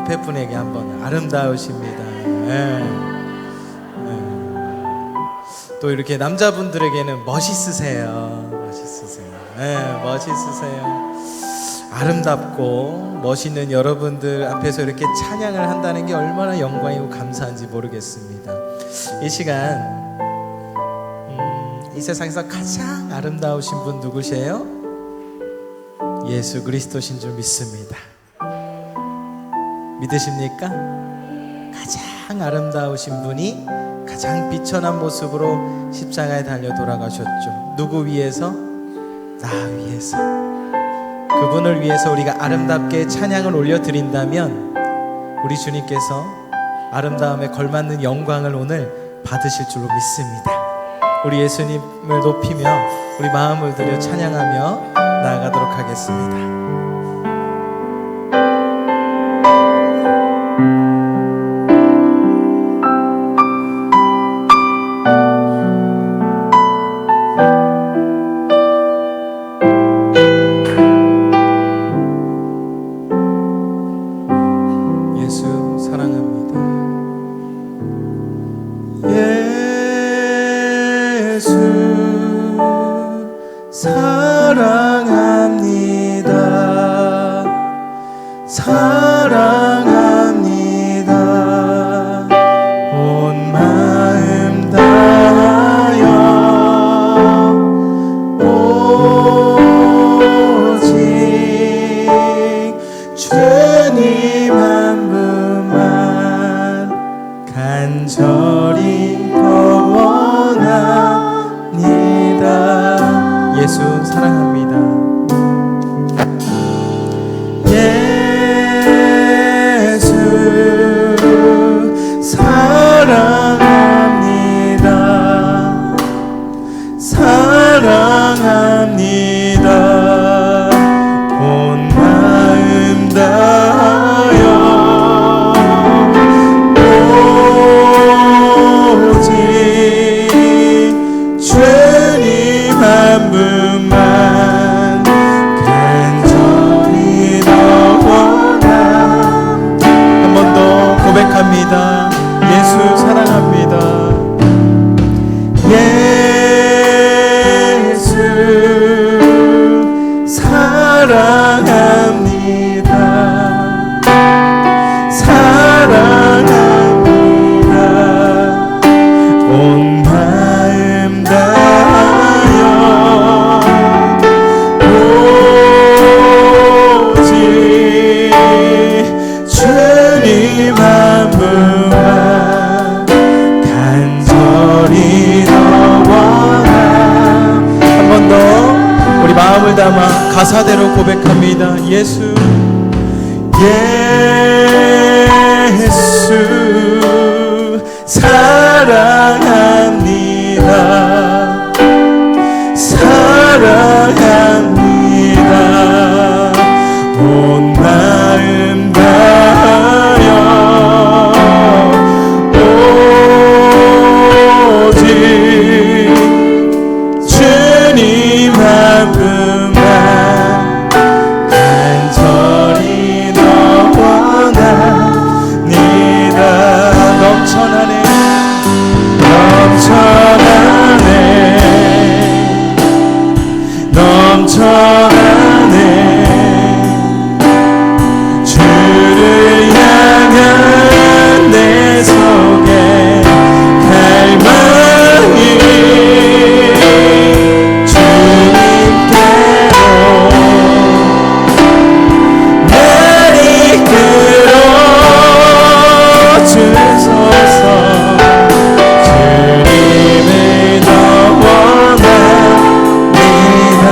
옆에 분에게 한번 아름다우십니다. 또 이렇게 남자분들에게는 멋있으세요. 멋있으세요. 아름답고 멋있는 여러분들 앞에서 이렇게 찬양을 한다는 게 얼마나 영광이고 감사한지 모르겠습니다. 이 시간 이 세상에서 가장 아름다우신 분 누구세요? 예수 그리스도신 줄 믿습니다. 믿으십니까? 가장 아름다우신 분이 가장 비천한 모습으로 십자가에 달려 돌아가셨죠. 누구 위해서? 나 위해서. 그분을 위해서 우리가 아름답게 찬양을 올려드린다면 우리 주님께서 아름다움에 걸맞는 영광을 오늘 받으실 줄로 믿습니다. 우리 예수님을 높이며 우리 마음을 들여 찬양하며 나아가도록 하겠습니다. 예수 사랑합니다. 예수 사랑합니다. 사랑합니다. 온 마음 다하여 오직 주님 한 분만 간절히 더 원함. 한 번 더 고백합니다. 예수 사랑합니다. 예수 사랑합니다. 사랑합니다. 온 마음 다하여 오직 주님 한 분만 간절히 더 원함. 한 번 더 우리 마음을 담아 가사대로 고백합니다. 예수 예수 사랑합니다. 사랑합니다. 온 마음 다하여 오직 주님 한 분만 간절히 더 원합니다. 넘쳐나네 넘쳐나네 주를 향한 내 속에 갈망이 주님께로 날 이끌어 주소서. 주님을 더 원합니다.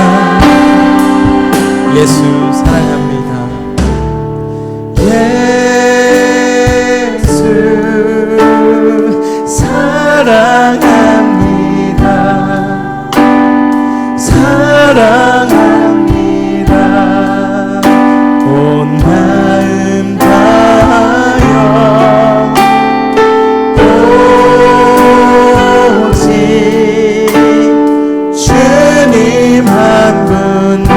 예수 사랑합니다. 예수 사랑합니다. 사랑합니다. 온 마음 다하여 오직 주님 한 분만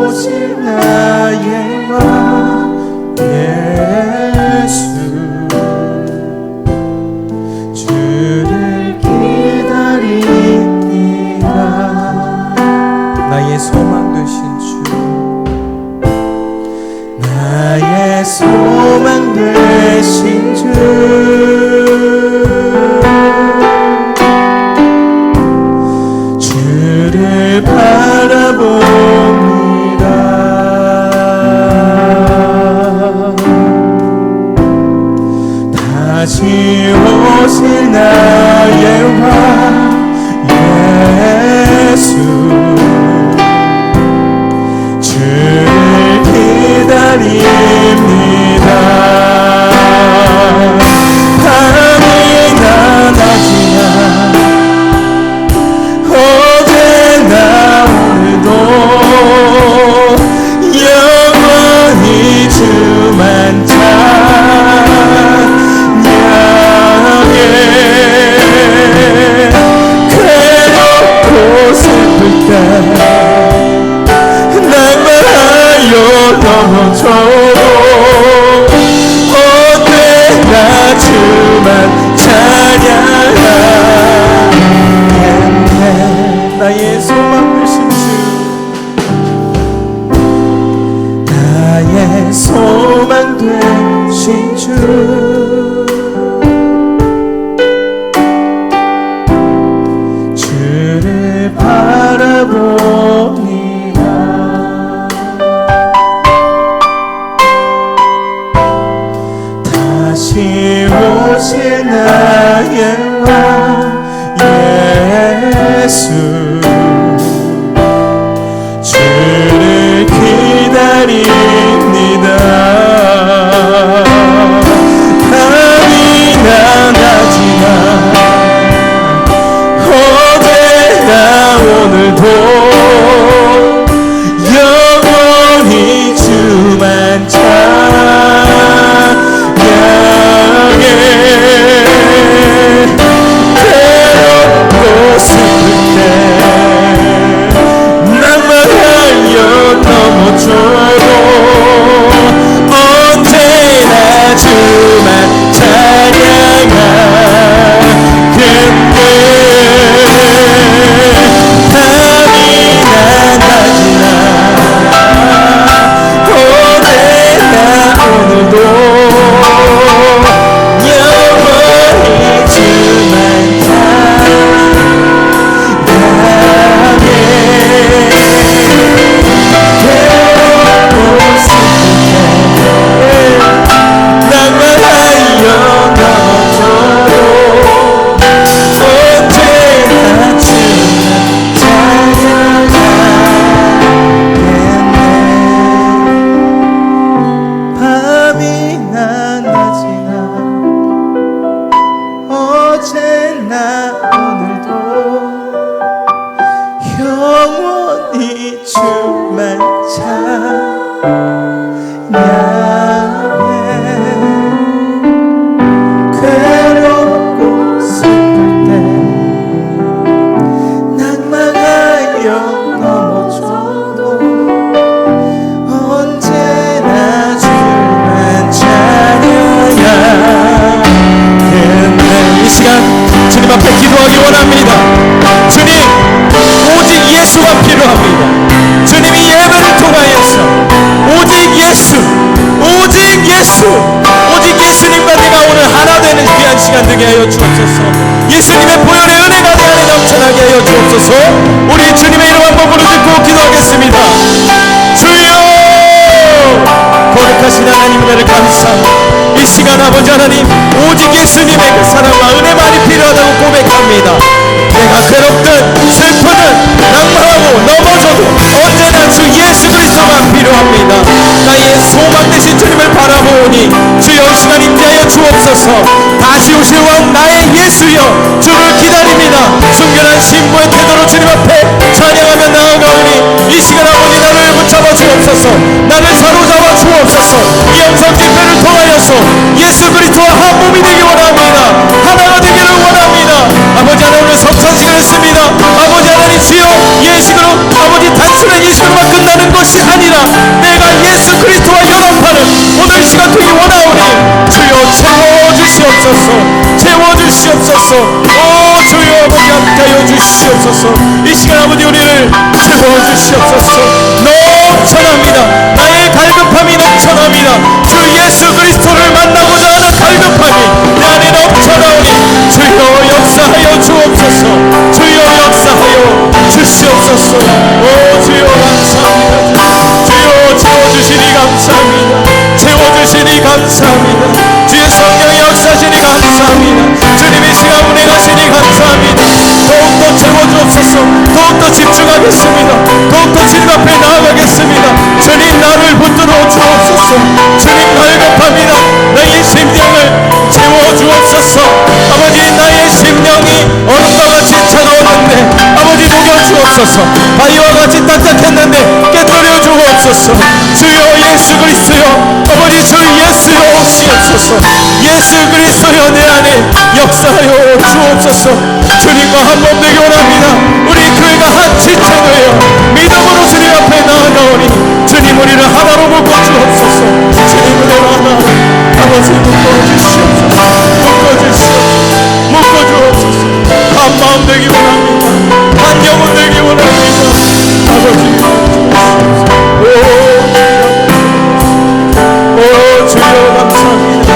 오실 나의 왕 예수, 주를 기다립니다. 나의 소망 되신 주, 나의 소망 되신 주, 주를 바라봅니다. 다시 오실 나의 왕 예수, 주를 기다립니다. 밤이나 낮이나 어제나 오늘도 영원히 주만 찬양해. 괴롭고 슬플 때 낭만하여 넘어져도 언제나 주만 찬양하겠네. 나의 소망 되신 주, 나의 소망 되신 주, 주를 바라봅니다. 다시 오실 나의 왕 예수, 주를 기다립니다. 밤이나 낮이나 어제나 오늘도 영원히 주만 찬양해. 괴롭고 슬플 때 낭만하여 넘어져도 언제나 주만 찬양하겠네. 밤이나 낮이나 어제나 오늘도 영원히 주만 찬양해. 괴롭고 슬플 때 낭만하여 넘어져도 언제나 주만 찬양하겠네. 밤이나 낮이나 어제나 오늘도 영원히 주만 찬양해. 괴롭고 슬플 때 낭만하여 넘어져도 언제나 주만 찬양하겠네. 이 시간 주님 앞에 기도하기 원합니다. 주님, 오직 예수가 필요합니다. 주님이 예배를 통하여서 오직 예수, 오직 예수, 오직 예수님과 내가 오늘 하나 되는 귀한 시간 되게 하여 주옵소서. 예수님의 보혈의 은혜가 내 안에 넘쳐나게 하여 주옵소서. 우리 주님의 이름 한번 부르짖고 기도하겠습니다. 주여, 거룩하신 하나님 은혜를 감사합니다. 이 시간 아버지 하나님, 오직 예수님의 그 사랑과 은혜만이 필요하다고 고백합니다. 내가 괴롭든 슬프든 낭만하고 넘어져도 언제나 주 예수 그리스도만 필요합니다. 나의 소망 되신 주님을 바라보니 주여 이 시간 임재하여 주옵소서. 다시 오실 왕 나의 예수여, 주를 기다립니다. 순결한 신부의 태도로 주님 앞에 찬양하며 나아가오니 이 시간 아버지 나를 붙잡아 주옵소서. 나를 사로잡아 주옵소서. 이 영상 집회를 통하여서 예수 그리스도와 한 몸이 되기 원합니다. 하나가 되기를 원합니다. 아버지 하나님, 오늘 성찬식을 했습니다. 아버지 하나님, 주여 예식으로 아버지 단순한 예식으로만 끝나는 것이 아니라 주시옵소서. 이 시간 아버지 우리를 채워주시옵소서. 넘쳐납니다. 나의 갈급함이 넘쳐납니다. 주 예수 그리스도를 만나고자 하는 갈급함이 내 안에 넘쳐나오니 주여 역사하여 주옵소서. 주여 역사하여 주시옵소서. 오 주여 감사합니다. 주여 채워주시니 감사합니다. 채워주시니 감사합니다. 주의 성령의 역사시니 감사합니다. 주님의 시간 운행하시니 감사합니다. 더욱더 채워주옵소서. 더욱더 집중하겠습니다. 더욱더 주님 앞에 나아가겠습니다. 주님 나를 붙들어 주옵소서. 주님 갈급합니다. 나의 심령을 채워주옵소서. 아버지 나의 심령이 얼음과 같이 차가웠는데 아버지 녹여주옵소서. 바위와 같이 딱딱했는데 깨뜨려 주옵소서. 주여 예수 그리스도여 아버지 주 예수여 오시옵소서. 예수 그리스도여 내 안에 역사하여 주옵소서. 주님과 한 몸 되기 원합니다. 우리 교회가 한 지체되어 믿음으로 주님 앞에 나아가오니 주님 우리를 하나로 묶어주옵소서. 주님 은혜로 하나 아버지 묶어주시옵소서. 묶어주옵소서. 한 마음 되기 원합니다. 한 영혼 되기 원합니다. 아버지 오 주여 감사합니다.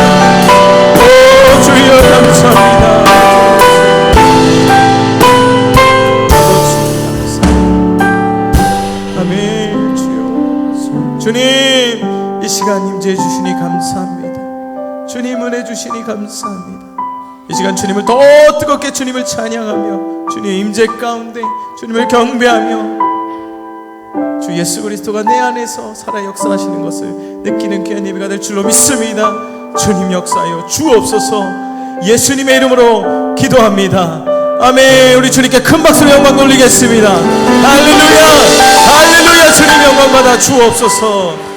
오 주여 감사합니다. 아멘. 주여 주님 이 시간 임재해 주시니 감사합니다. 주님 은혜 주시니 감사합니다. 이 시간 주님을 더 뜨겁게 주님을 찬양하며 주님 임재 가운데 주님을 경배하며 주 예수 그리스도가 내 안에서 살아 역사하시는 것을 느끼는 귀한 예배가 될 줄로 믿습니다. 주님 역사하여 주옵소서. 예수님의 이름으로 기도합니다. 아멘. 우리 주님께 큰 박수로 영광 돌리겠습니다. 할렐루야 할렐루야. 주님 영광 받아 주옵소서.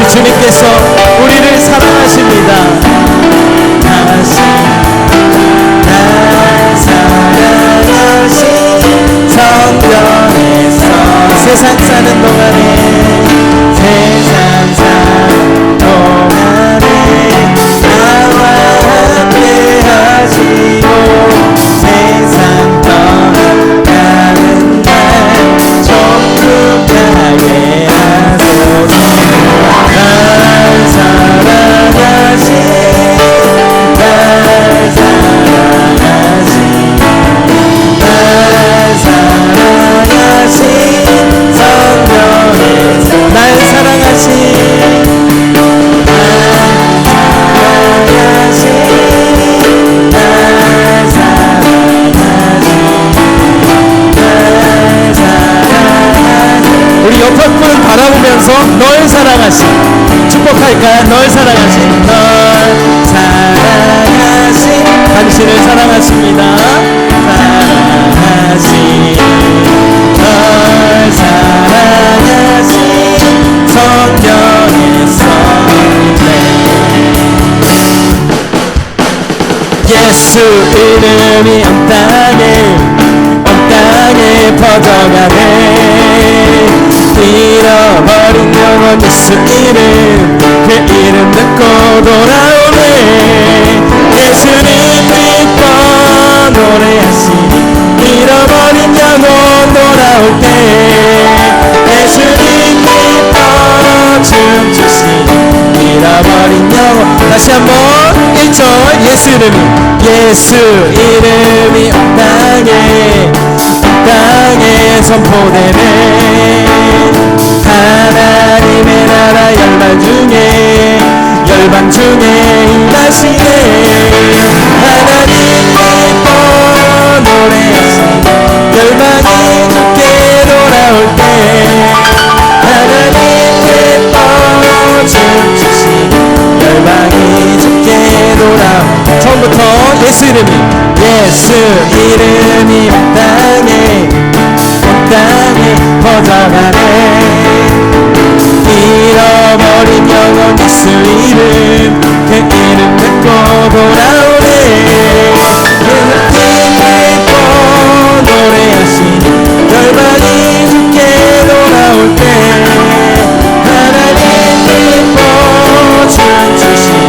주님께서 우리를 사랑하십니다. 우리 옆에 분을 바라보면서 널 사랑하신, 축복할까요? 널 사랑하신, 널 사랑하신, 당신을 사랑하십니다. 사랑하신, 널 사랑하신 성령의 선배, 예수 이름이 온 땅에 퍼져가네. 잃어버린 영혼 예수 이름, 그 이름 듣고 돌아오네. 예수님 기뻐 노래하시니 잃어버린 영혼 돌아올 때. 예수님 기뻐 춤추시니 잃어버린 영혼. 다시 한번 1절. 예수 이름이 온 땅에 선포되네. 하나님의 나라 열방 중에 임하시네. 하나님 기뻐 노래하시니 열방이 주께 돌아올 때. 하나님 기뻐 춤추시니 열방이 주께 돌아올 때. 처음부터 예수 이름이 온 땅에 퍼져가네. 잃어버린 영혼 예수 이름, 그 이름 듣고 돌아오네. 예수님 기뻐 노래하시니 열방이 주께 돌아올 때. 하나님 기뻐 춤추시니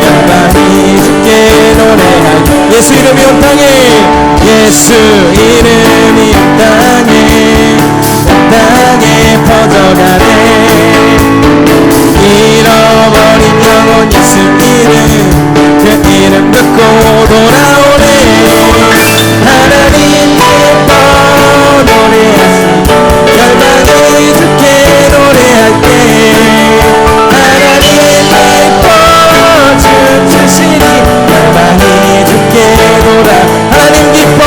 열방이 주께 노래할 때. 예수 이름이 온 예수 이름이 온 땅에 퍼져가네. 잃어버린 영혼 예수 이름, 그 이름 듣고 돌아오네. 하나님 기뻐 노래하시니 열방이 주께 노래할 때. 하나님 기뻐 춤추시니 열방이 주께 돌아. 하나님 기뻐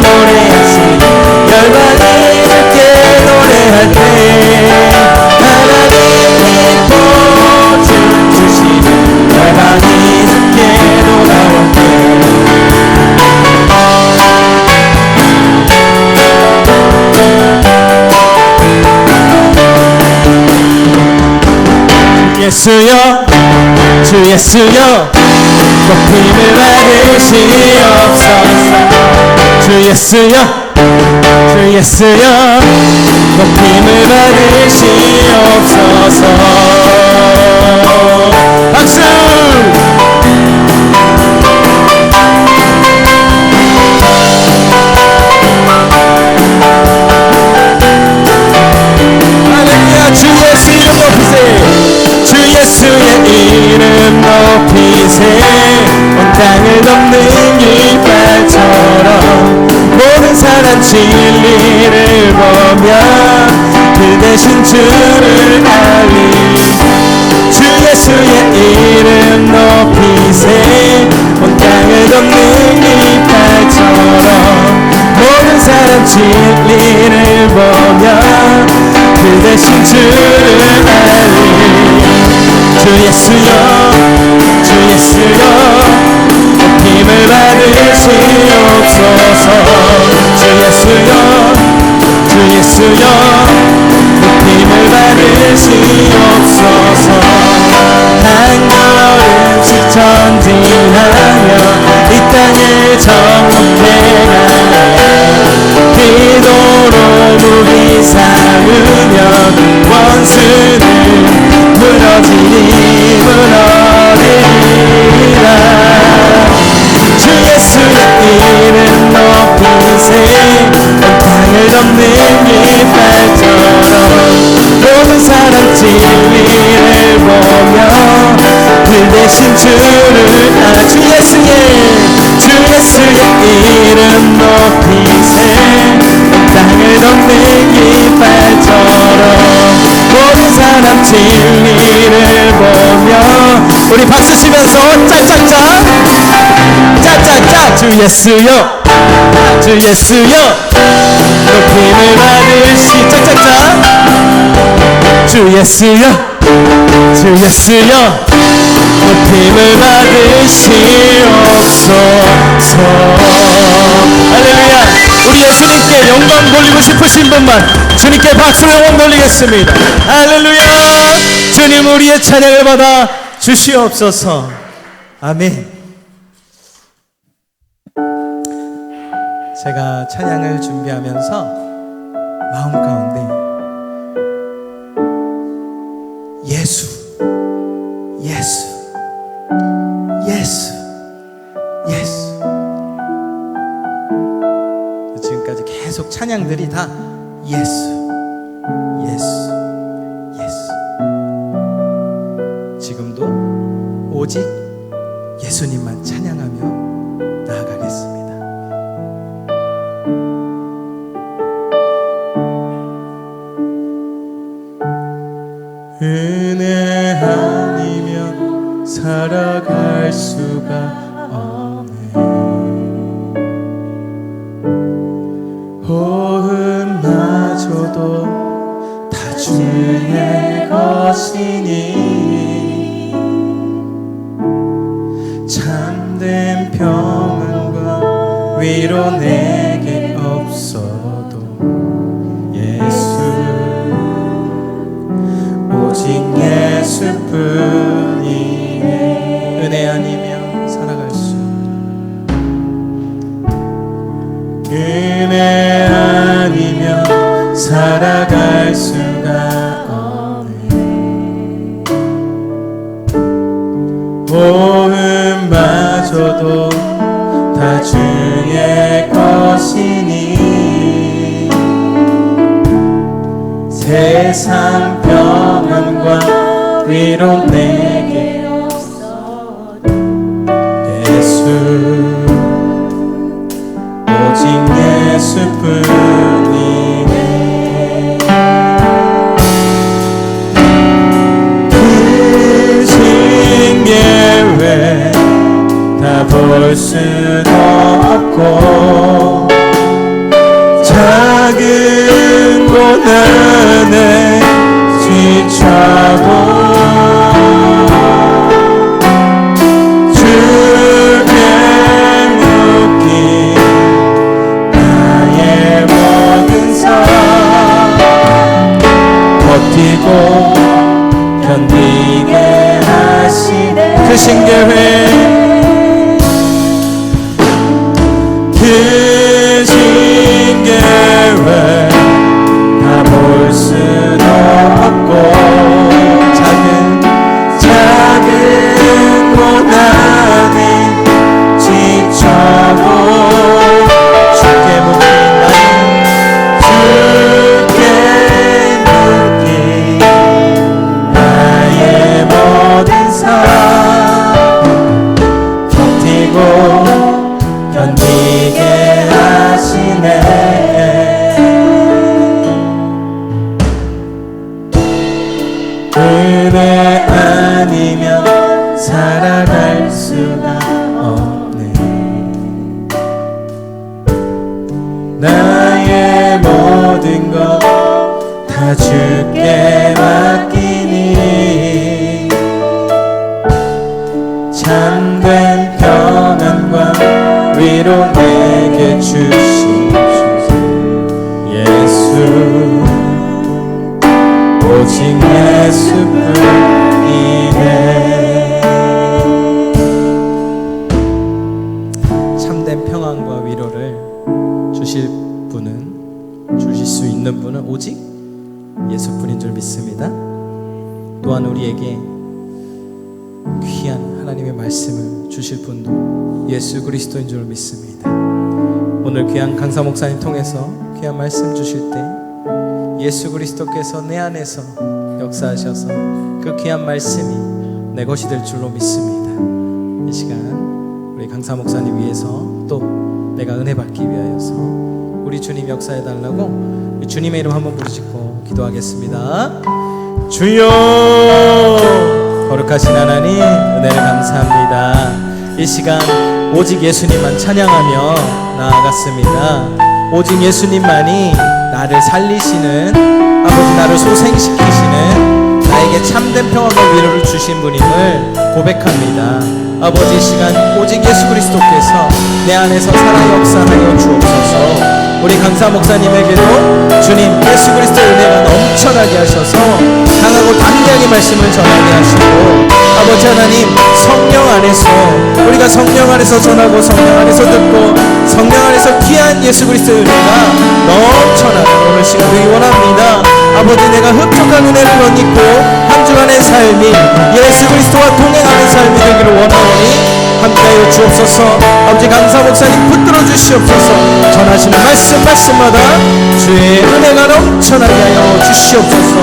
노래하시니 열방이 주께 노래할 때. 하나님 기뻐 춤추시니 열방이 주께 돌아올 때. 예수여, 주 예수여, 높임을 받으시옵소서. 주 예수여, 높임을 받으시옵소서. 박수! 할렐루야. 주 예수 이름 높이세. 주 예수의 이름 높이세. 온 땅을 덮는 깃발처럼 모든 사람 진리를 보며 그 대신 주를 알리. 주 예수의 이름 높이세. 온 땅을 덮는 깃발처럼 모든 사람 진리를 보며 그 대신 주를 알리. 주 예수여, 주 예수여, 높임을 받으시옵소서. 주 예수여, 높임을 받으시옵소서. 한 걸음씩 전진하며 이 땅을 정복해 가네. 기도로 무기 삼으면 원수는 무너지리라. 주 예수의 이름 높이세. 온 땅을 덮는 깃발처럼 모든 사람 진리를 보며 그 대신 주를 알아. 주 예수의 이름 높이세. 온 땅을 덮는 깃발처럼 모든 사람 진리를 보며. 우리 박수 치면서 짝짝짝 짝짝짝. 주 예수여, 주 예수여, 높임을 받으시 짝짝짝 주 예수여 주 예수여 높임을 받으시옵소서. 할렐루야. 우리 예수님께 영광 돌리고 싶으신 분만 주님께 박수 영광 돌리겠습니다. 할렐루야. 주님 우리의 찬양을 받아 주시옵소서. 아멘. 제가 찬양을 준비하면서 마음 가운데 예수 예수 예수 예수, 지금까지 계속 찬양들이 다 예수 예수 예수. 지금도 오직 예수님만 찬양하며 나아가겠습니다. 은혜 아니면 살아갈 수가 없네. 호흡마저도 다 주의 것이니 참된 평안과 위로 내게 없어도 예수 오직 예수뿐이네. 은혜 아니면 살아갈 수 은혜 아니면 살아갈 수가 없네. 호흡마저도 다 주의 것이니 세상 평안과 위로 내게 없어도 예수 오직 예수뿐이네. 크신 예외 다 볼 수도 없고 작은 고난에 지쳐도 주께 묻기 나의 모든 삶 버티고 견디게 하시네. 크신 계획 크신 계획 다 볼 수도 없고 작은 고난에 지쳐도 주께 묻기 나의 모든 삶 버티고 견디게 하시네. 은혜 아니면 살아갈 수가 없네. 나의 모든 것 다 주께 맡기니 참된 평안과 위로 내게 주시옵소서. 예수 오직 예수뿐이네. 참된 평안과 위로를 주실 분은 주실 수 있는 분은 오직 예수뿐인 줄 믿습니다. 또한 우리에게 귀한 하나님의 말씀을 주실 분도 예수 그리스도인 줄 믿습니다. 오늘 귀한 강사 목사님 통해서 귀한 말씀 주실 때 예수 그리스도께서 내 안에서 역사하셔서 그 귀한 말씀이 내 것이 될 줄로 믿습니다. 이 시간 우리 강사 목사님 위해서 또 내가 은혜 받기 위하여서 우리 주님 역사해 달라고 주님의 이름 한번 부르짖고 기도하겠습니다. 주여 거룩하신 하나님 은혜를 감사합니다. 이 시간 오직 예수님만 찬양하며 나아갔습니다. 오직 예수님만이 나를 살리시는, 아버지 나를 소생시키시는, 나에게 참된 평안과 위로를 주신 분임을 고백합니다. 아버지, 이 시간 오직 예수 그리스도께서 내 안에서 살아 역사하여 주옵소서. 우리 강사 목사님에게도 주님 예수 그리스도의 은혜가 넘쳐나게 하셔서 강하고 담대하게 말씀을 전하게 하시고, 아버지 하나님, 성령 안에서 우리가 성령 안에서 전하고 성령 안에서 듣고 성령 안에서 귀한 예수 그리스도의 은혜가 넘쳐나는 오늘 시간 되기 원합니다. 아버지, 내가 흡족한 은혜를 덧입고 한 주간의 삶이 예수 그리스도와 동행하는 삶이 되기를 원하오니 함께하여 주옵소서. 아버지, 강사 목사님 붙들어 주시옵소서. 전하시는 말씀마다 주의 은혜가 넘쳐나게 하여 주시옵소서.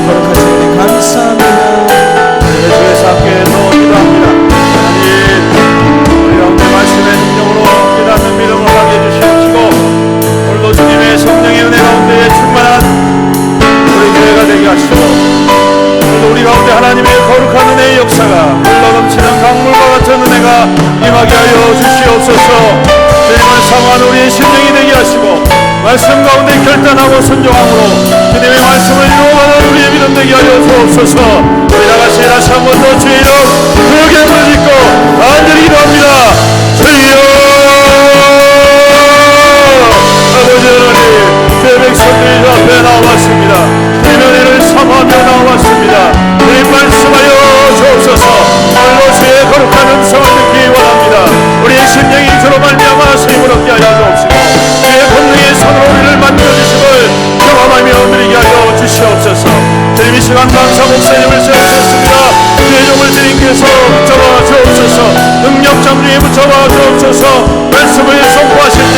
거룩하신 은혜 감사합니다. 주에서 함께해서 기도합니다. 하나님, 우리 가운데 말씀의 능력으로 깨닫는 믿음을 하게 해주시옵시고, 오늘도 주님의 성령의 은혜 가운데 충만한 우리 교회가 되게 하시고, 오늘도 우리 가운데 하나님의 거룩한 은혜의 역사가 흘러넘치는 강물과 같은 은혜가 임하게 하여 주시옵소서. 주님을 사모하는 우리의 심령이 되게 하시고, 말씀 가운데 결단하고 순종함으로 주님의 말씀을 이루어가는 우리의 믿음 되게 하여 주옵소서. 우리 다같이 다시 한 번 더 주의 이름 크게 부르짖고 간절히 기도합니다. 주여, 아버지 하나님, 주의 백성들이 주 앞에 나와왔습니다. 주님의 은혜를 사모하며 나와왔습니다. 주님 말씀하여 주옵소서. 오늘도 주의 거룩한 음성을 듣기 원합니다. 우리의 심령이 주로 말미암아 수임을 얻게 하여 주옵시고, 주의 권능의 손으로 우리를 만져주심을 경험하며 누리게 하여 주시옵소서. 주님, 이 시간 강사 목사님을 세우셨습니다. 주의 종을 주님께서 붙잡아 주옵소서. 능력 잠중에 붙잡아 주옵소서. 말씀을 선포하실 때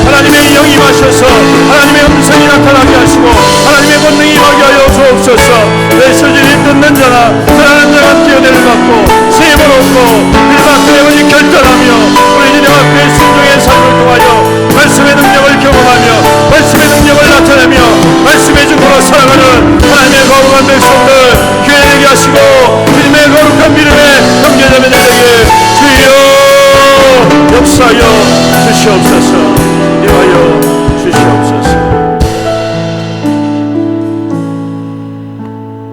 하나님의 영이 임하셔서 하나님의 음성이 나타나게 하시고 하나님의 권능이 임하게 하여 주옵소서. 내 소진이 듣는 자나 전하는 자가 뛰어내려 갖고 세임을 얻고 일마크의 은이 결단하며 우리 주님 앞에 순종의 삶을 통하여 말씀의 능력을 경험하며 말씀의 능력을 나타내며 말씀의 중으로 살아가는 하나님의 거룩한 백성들 교회 되게 하시고, 주님의 거룩한 믿음의 형제자매들에게 주여 역사하여 주시옵소서. 임하여 주시옵소서.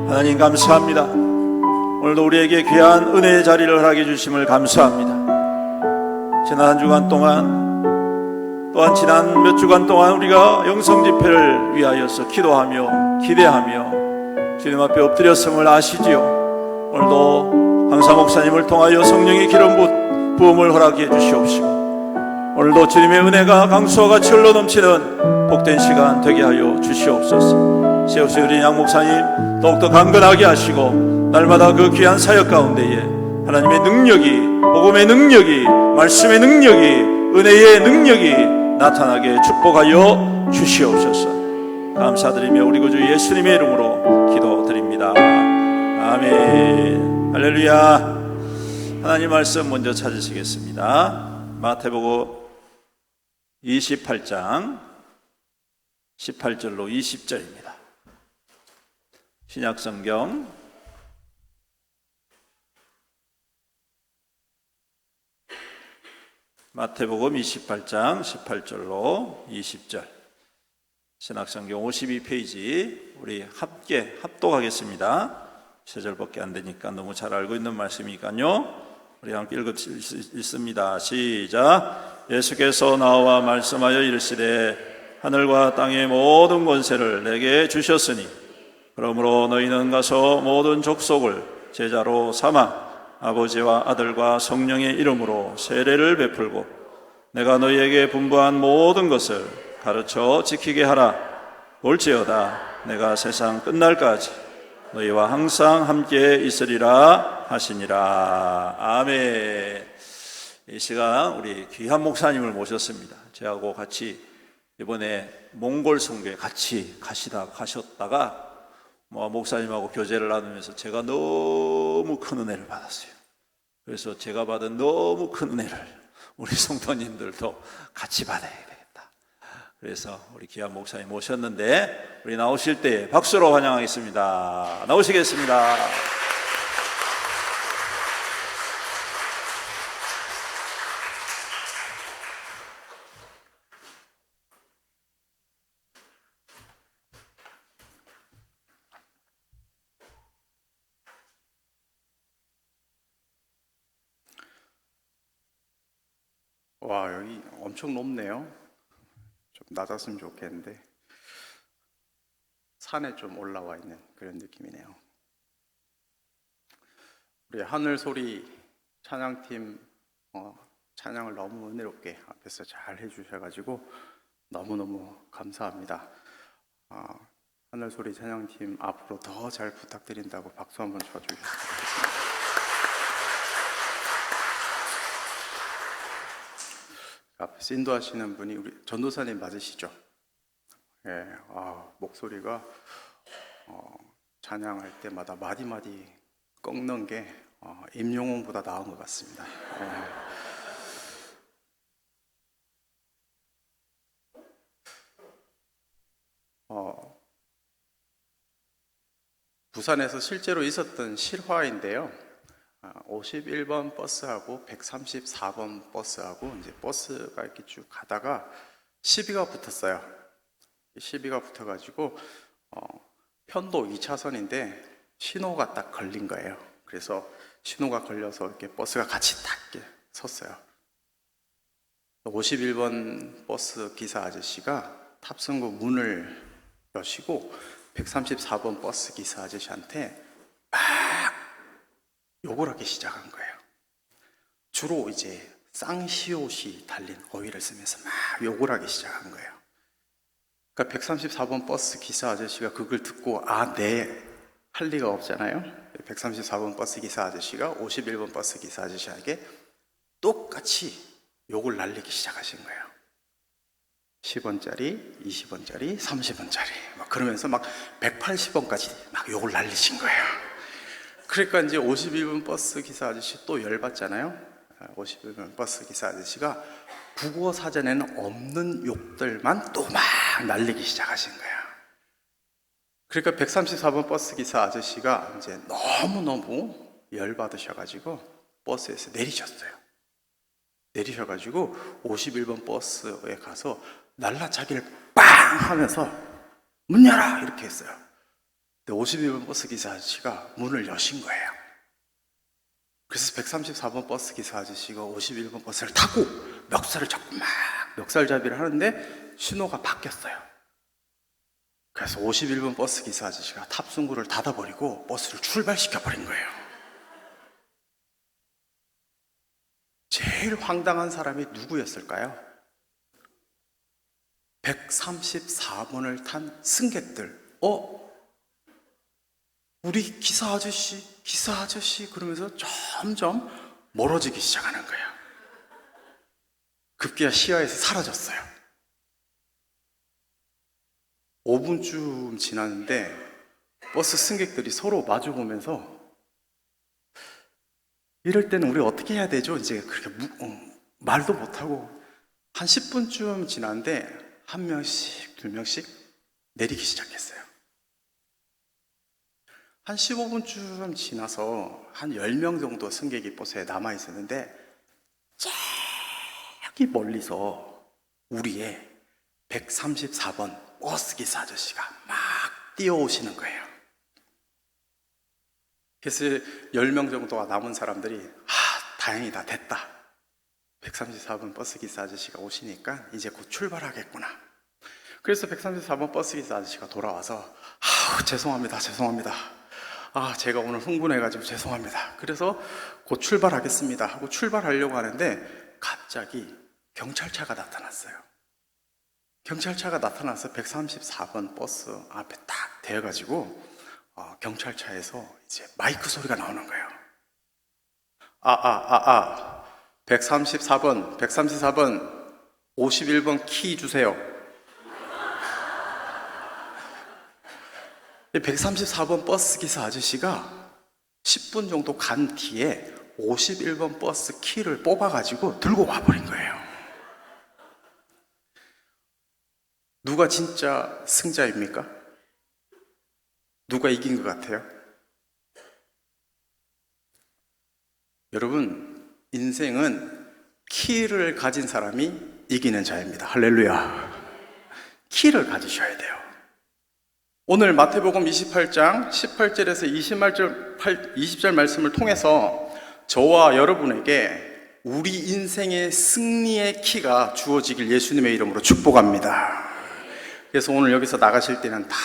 하나님 감사합니다. 오늘도 우리에게 귀한 은혜의 자리를 허락해 주심을 감사합니다. 지난 한 주간 동안, 또한 지난 몇 주간 동안 우리가 영성 집회를 위하여서 기도하며 기대하며 주님 앞에 엎드렸음을 아시지요. 오늘도 강사 목사님을 통하여 성령의 기름 부음을 허락해 주시옵시고, 오늘도 주님의 은혜가 강수와 같이 흘러넘치는 복된 시간 되게 하여 주시옵소서. 세우신 우리 양 목사님 더욱더 강건하게 하시고, 날마다 그 귀한 사역 가운데에 하나님의 능력이, 복음의 능력이, 말씀의 능력이, 은혜의 능력이 나타나게 축복하여 주시옵소서. 감사드리며 우리 구주 예수님의 이름으로 기도드립니다. 아멘. 할렐루야. 하나님 말씀 먼저 찾으시겠습니다. 마태복음 28장 18절로 20절입니다. 신약성경 마태복음 28장 18절로 20절, 신약성경 52페이지 우리 함께 합독하겠습니다. 3절밖에 안 되니까 너무 잘 알고 있는 말씀이니까요. 우리 함께 읽습니다. 시작. 예수께서 나와 말씀하여 이르시되 하늘과 땅의 모든 권세를 내게 주셨으니 그러므로 너희는 가서 모든 족속을 제자로 삼아 아버지와 아들과 성령의 이름으로 세례를 베풀고 내가 너희에게 분부한 모든 것을 가르쳐 지키게 하라. 볼지어다 내가 세상 끝날까지 너희와 항상 함께 있으리라 하시니라. 아멘. 이 시간 우리 귀한 목사님을 모셨습니다. 저하고 같이 이번에 몽골 선교에 같이 가셨다가 목사님하고 교제를 나누면서 제가 너무 큰 은혜를 받았어요. 그래서 제가 받은 너무 큰 은혜를 우리 성도님들도 같이 받아야 되겠다. 그래서 우리 귀한 목사님 모셨는데 우리 나오실 때 박수로 환영하겠습니다. 나오시겠습니다. 와, 여기 엄청 높네요. 좀 낮았으면 좋겠는데 산에 좀 올라와 있는 그런 느낌이네요. 우리 하늘소리 찬양팀 찬양을 너무 은혜롭게 앞에서 잘 해주셔가지고 너무너무 감사합니다. 하늘소리 찬양팀 앞으로 더 잘 부탁드린다고 박수 한번 쳐주셨으면 좋겠습니다. 앞에서 인도하시는 분이 우리 전도사님 맞으시죠? 예, 목소리가 찬양할 때마다 마디마디 꺾는 게 임영웅보다 나은 것 같습니다. 예. 부산에서 실제로 있었던 실화인데요. 51번 버스하고 134번 버스하고 이제 버스가 이렇게 쭉 가다가 시비가 붙었어요. 시비가 붙어가지고 편도 2차선인데 신호가 딱 걸린 거예요. 그래서 신호가 걸려서 이렇게 버스가 같이 딱 이렇게 섰어요. 51번 버스 기사 아저씨가 탑승구 문을 여시고 134번 버스 기사 아저씨한테 막 욕을 하기 시작한 거예요. 주로 이제 쌍시옷이 달린 어휘를 쓰면서 막 욕을 하기 시작한 거예요. 그러니까 134번 버스 기사 아저씨가 그걸 듣고 네, 할 리가 없잖아요. 134번 버스 기사 아저씨가 51번 버스 기사 아저씨에게 똑같이 욕을 날리기 시작하신 거예요. 10원짜리, 20원짜리, 30원짜리 막 그러면서 막 180원까지 막 욕을 날리신 거예요. 그러니까 이제 51번 버스 기사 아저씨 또 열받잖아요. 51번 버스 기사 아저씨가 국어 사전에는 없는 욕들만 또 막 날리기 시작하신 거예요. 그러니까 134번 버스 기사 아저씨가 이제 너무너무 열받으셔가지고 버스에서 내리셨어요. 내리셔가지고 51번 버스에 가서 날라차기를 빵 하면서 문 열어! 이렇게 했어요. 근데 51번 버스 기사 아저씨가 문을 여신 거예요. 그래서 134번 버스 기사 아저씨가 51번 버스를 타고 멱살을 잡고 막 멱살잡이를 하는데 신호가 바뀌었어요. 그래서 51번 버스 기사 아저씨가 탑승구를 닫아버리고 버스를 출발시켜버린 거예요. 제일 황당한 사람이 누구였을까요? 134번을 탄 승객들. 우리 기사 아저씨 그러면서 점점 멀어지기 시작하는 거예요. 급기야 시야에서 사라졌어요. 5분쯤 지났는데 버스 승객들이 서로 마주보면서 이럴 때는 우리 어떻게 해야 되죠? 이제 그렇게 말도 못하고 한 10분쯤 지났는데 한 명씩, 두 명씩 내리기 시작했어요. 한 15분쯤 지나서 한 10명 정도 승객이 버스에 남아 있었는데 저기 멀리서 우리의 134번 버스 기사 아저씨가 막 뛰어오시는 거예요. 그래서 10명 정도가 남은 사람들이 다행이다, 됐다. 134번 버스 기사 아저씨가 오시니까 이제 곧 출발하겠구나. 그래서 134번 버스 기사 아저씨가 돌아와서 죄송합니다. 제가 오늘 흥분해가지고 죄송합니다. 그래서 곧 출발하겠습니다 하고 출발하려고 하는데 갑자기 경찰차가 나타났어요. 경찰차가 나타나서 134번 버스 앞에 딱 대어가지고 경찰차에서 이제 마이크 소리가 나오는 거예요. 134번 51번 키 주세요. 134번 버스 기사 아저씨가 10분 정도 간 뒤에 51번 버스 키를 뽑아가지고 들고 와버린 거예요. 누가 진짜 승자입니까? 누가 이긴 것 같아요? 여러분, 인생은 키를 가진 사람이 이기는 자입니다. 할렐루야. 키를 가지셔야 돼요. 오늘 마태복음 28장 18절에서 20절 말씀을 통해서 저와 여러분에게 우리 인생의 승리의 키가 주어지길 예수님의 이름으로 축복합니다. 그래서 오늘 여기서 나가실 때는 다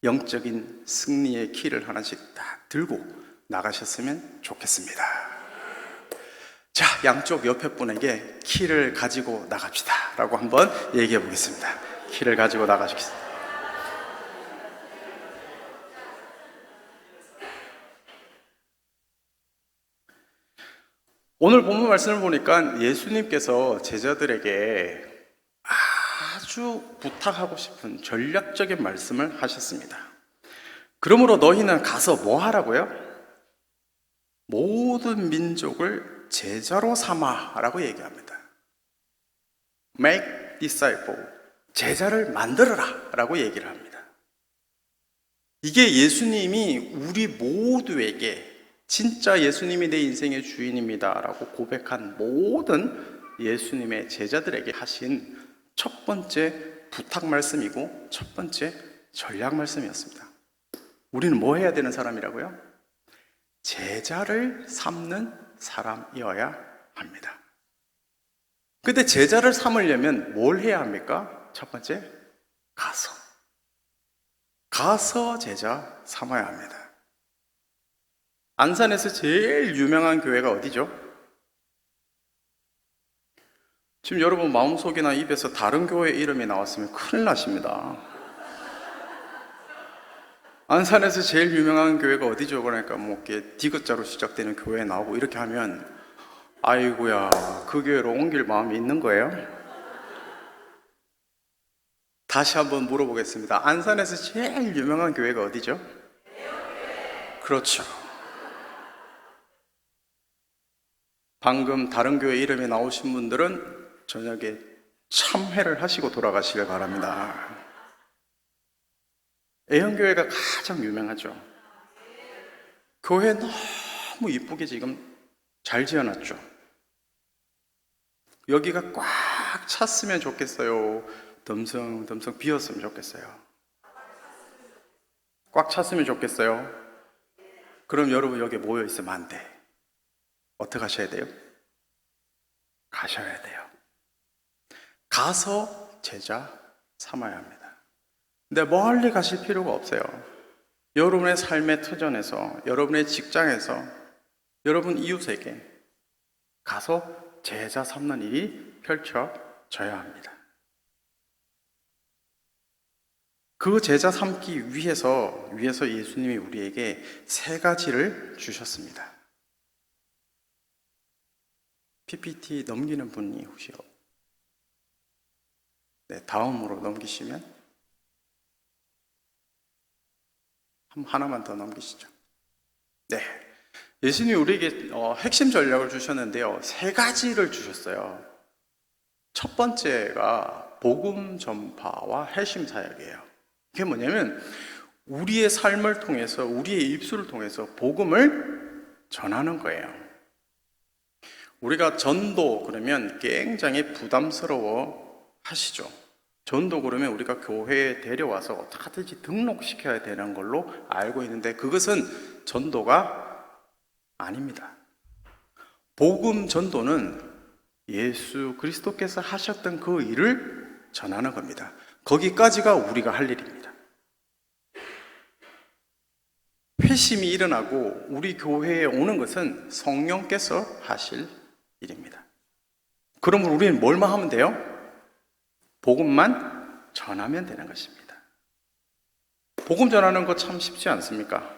영적인 승리의 키를 하나씩 다 들고 나가셨으면 좋겠습니다. 자, 양쪽 옆에 분에게 키를 가지고 나갑시다 라고 한번 얘기해 보겠습니다. 키를 가지고 나가시겠습니다. 오늘 본문 말씀을 보니까 예수님께서 제자들에게 아주 부탁하고 싶은 전략적인 말씀을 하셨습니다. 그러므로 너희는 가서 뭐 하라고요? 모든 민족을 제자로 삼아라고 얘기합니다. Make disciple, 제자를 만들어라 라고 얘기를 합니다. 이게 예수님이 우리 모두에게 진짜 예수님이 내 인생의 주인입니다 라고 고백한 모든 예수님의 제자들에게 하신 첫 번째 부탁 말씀이고 첫 번째 전략 말씀이었습니다. 우리는 뭐 해야 되는 사람이라고요? 제자를 삼는 사람이어야 합니다. 근데 제자를 삼으려면 뭘 해야 합니까? 첫 번째, 가서 제자 삼아야 합니다. 안산에서 제일 유명한 교회가 어디죠? 지금 여러분 마음속이나 입에서 다른 교회 이름이 나왔으면 큰일 나십니다. 안산에서 제일 유명한 교회가 어디죠? 그러니까 뭐 이렇게 디귿자로 시작되는 교회 나오고 이렇게 하면 아이고야, 그 교회로 옮길 마음이 있는 거예요? 다시 한번 물어보겠습니다. 안산에서 제일 유명한 교회가 어디죠? 그렇죠. 방금 다른 교회 이름이 나오신 분들은 저녁에 참회를 하시고 돌아가시길 바랍니다. 애현교회가 가장 유명하죠. 교회 너무 이쁘게 지금 잘 지어놨죠. 여기가 꽉 찼으면 좋겠어요. 덤성덤성 비었으면 좋겠어요. 꽉 찼으면 좋겠어요. 그럼 여러분 여기 모여 있으면 안 돼. 어떻게 하셔야 돼요? 가셔야 돼요. 가서 제자 삼아야 합니다. 근데 멀리 가실 필요가 없어요. 여러분의 삶의 터전에서, 여러분의 직장에서, 여러분 이웃에게 가서 제자 삼는 일이 펼쳐져야 합니다. 그 제자 삼기 위해서 예수님이 우리에게 세 가지를 주셨습니다. PPT 넘기는 분이 혹시 다음으로 넘기시면 하나만 더 넘기시죠. 네, 예수님이 우리에게 핵심 전략을 주셨는데요, 세 가지를 주셨어요. 첫 번째가 복음 전파와 핵심 사역이에요. 이게 뭐냐면 우리의 삶을 통해서, 우리의 입술을 통해서 복음을 전하는 거예요. 우리가 전도 그러면 굉장히 부담스러워 하시죠. 전도 그러면 우리가 교회에 데려와서 어떻게 하든지 등록시켜야 되는 걸로 알고 있는데 그것은 전도가 아닙니다. 복음 전도는 예수 그리스도께서 하셨던 그 일을 전하는 겁니다. 거기까지가 우리가 할 일입니다. 회심이 일어나고 우리 교회에 오는 것은 성령께서 하실 일입니다. 그러면 우리는 뭘만 하면 돼요? 복음만 전하면 되는 것입니다. 복음 전하는 거 참 쉽지 않습니까?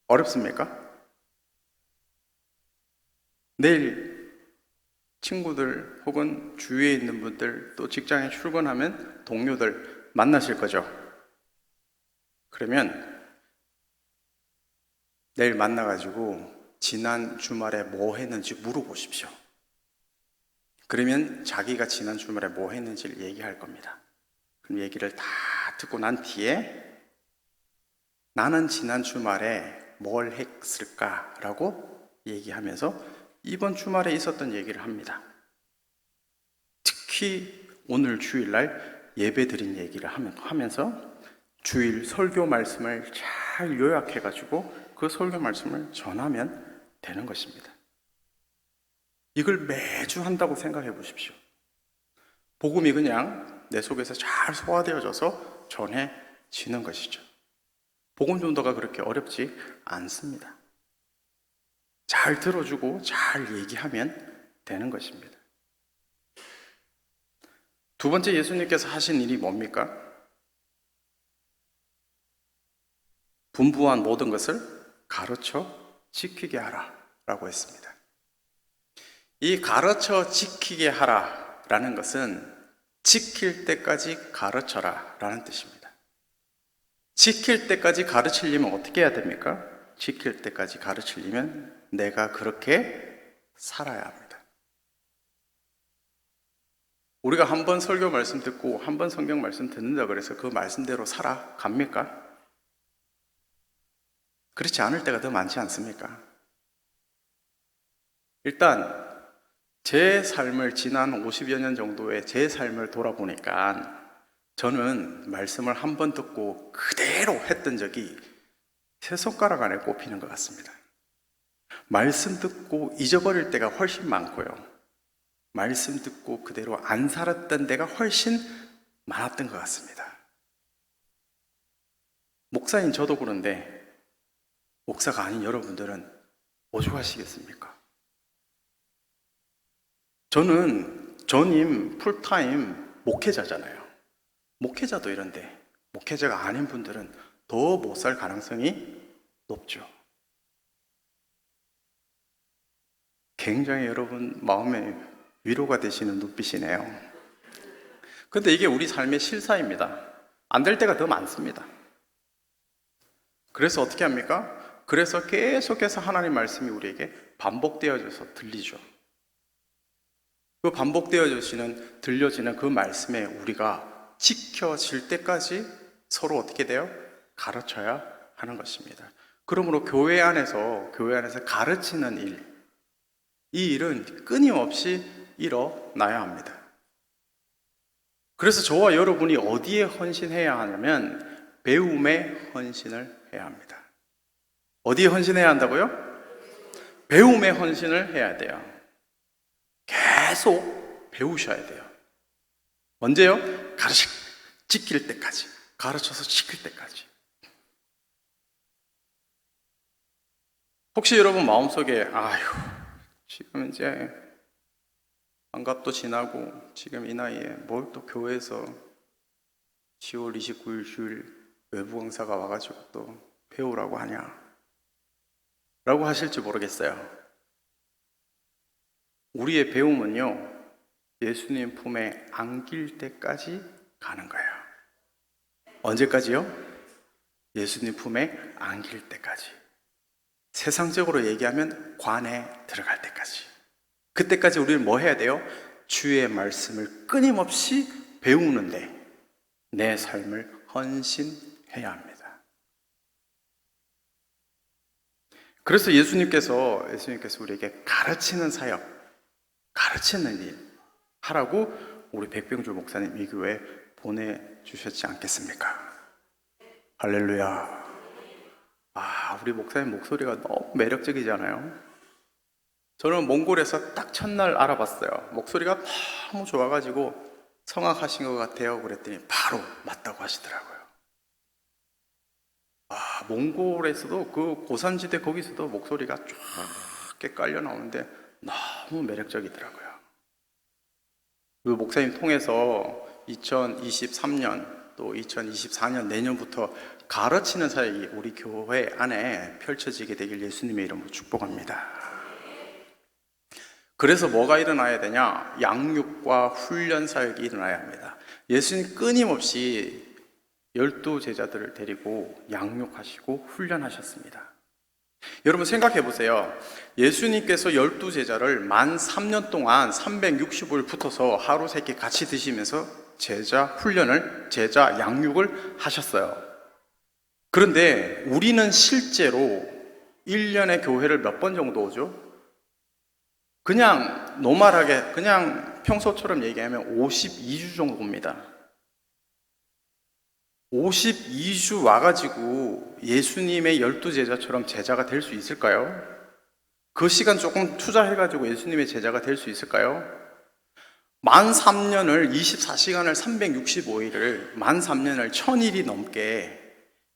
어렵습니까? 내일 친구들 혹은 주위에 있는 분들, 또 직장에 출근하면 동료들 만나실 거죠. 그러면 내일 만나가지고 지난 주말에 뭐 했는지 물어보십시오. 그러면 자기가 지난 주말에 뭐 했는지를 얘기할 겁니다. 그럼 얘기를 다 듣고 난 뒤에 나는 지난 주말에 뭘 했을까라고 얘기하면서 이번 주말에 있었던 얘기를 합니다. 특히 오늘 주일날 예배 드린 얘기를 하면서 주일 설교 말씀을 잘 요약해가지고 그 설교 말씀을 전하면 되는 것입니다. 이걸 매주 한다고 생각해 보십시오. 복음이 그냥 내 속에서 잘 소화되어져서 전해지는 것이죠. 복음 전도가 그렇게 어렵지 않습니다. 잘 들어주고 잘 얘기하면 되는 것입니다. 두 번째 예수님께서 하신 일이 뭡니까? 분부한 모든 것을 가르쳐 지키게 하라 라고 했습니다. 이 가르쳐 지키게 하라 라는 것은 지킬 때까지 가르쳐라 라는 뜻입니다. 지킬 때까지 가르치려면 어떻게 해야 됩니까? 지킬 때까지 가르치려면 내가 그렇게 살아야 합니다. 우리가 한 번 설교 말씀 듣고 한 번 성경 말씀 듣는다 그래서 그 말씀대로 살아갑니까? 그렇지 않을 때가 더 많지 않습니까? 일단 제 삶을 지난 50여 년 정도의 제 삶을 돌아보니까 저는 말씀을 한 번 듣고 그대로 했던 적이 세 손가락 안에 꼽히는 것 같습니다. 말씀 듣고 잊어버릴 때가 훨씬 많고요. 말씀 듣고 그대로 안 살았던 데가 훨씬 많았던 것 같습니다. 목사인 저도 그런데 목사가 아닌 여러분들은 오죽하시겠습니까? 저는 전임 풀타임 목회자잖아요. 목회자도 이런데 목회자가 아닌 분들은 더 못 살 가능성이 높죠. 굉장히 여러분 마음에 위로가 되시는 눈빛이네요. 근데 이게 우리 삶의 실사입니다. 안 될 때가 더 많습니다. 그래서 어떻게 합니까? 그래서 계속해서 하나님 말씀이 우리에게 반복되어져서 들리죠. 그 반복되어지는 들려지는 그 말씀에 우리가 지켜질 때까지 서로 어떻게 돼요? 가르쳐야 하는 것입니다. 그러므로 교회 안에서 가르치는 일, 이 일은 끊임없이 일어나야 합니다. 그래서 저와 여러분이 어디에 헌신해야 하냐면 배움에 헌신을 해야 합니다. 어디에 헌신해야 한다고요? 배움에 헌신을 해야 돼요. 계속 배우셔야 돼요. 언제요? 지킬 때까지. 가르쳐서 지킬 때까지. 혹시 여러분 마음속에 지금 이제 환갑도 지나고 지금 이 나이에 뭘 또 교회에서 10월 29일 주일 외부 강사가 와가지고 또 배우라고 하냐 라고 하실지 모르겠어요. 우리의 배움은요, 예수님 품에 안길 때까지 가는 거예요. 언제까지요? 예수님 품에 안길 때까지. 세상적으로 얘기하면 관에 들어갈 때까지. 그때까지 우리는 뭐 해야 돼요? 주의 말씀을 끊임없이 배우는데 내 삶을 헌신해야 합니다. 그래서 예수님께서 우리에게 가르치는 사역, 가르치는 일 하라고 우리 백병주 목사님 이 교회에 보내주셨지 않겠습니까? 할렐루야. 우리 목사님 목소리가 너무 매력적이잖아요. 저는 몽골에서 딱 첫날 알아봤어요. 목소리가 너무 좋아가지고 성악하신 것 같아요. 그랬더니 바로 맞다고 하시더라고요. 몽골에서도 그 고산지대 거기서도 목소리가 쫙 깔려 나오는데 너무 매력적이더라고요. 그 목사님 통해서 2023년 또 2024년 내년부터 가르치는 사역이 우리 교회 안에 펼쳐지게 되길 예수님의 이름으로 축복합니다. 그래서 뭐가 일어나야 되냐? 양육과 훈련 사역이 일어나야 합니다. 예수님 끊임없이 12제자들을 데리고 양육하시고 훈련하셨습니다. 여러분 생각해 보세요. 예수님께서 12제자를 만 3년 동안 365일 붙어서 하루 세끼 같이 드시면서 제자 양육을 하셨어요. 그런데 우리는 실제로 1년에 교회를 몇 번 정도 오죠? 그냥 노멀하게 그냥 평소처럼 얘기하면 52주 정도 옵니다. 52주 와가지고 예수님의 12제자처럼 제자가 될 수 있을까요? 그 시간 조금 투자해가지고 예수님의 제자가 될 수 있을까요? 만 3년을 24시간을 365일을 만 3년을 1000일이 넘게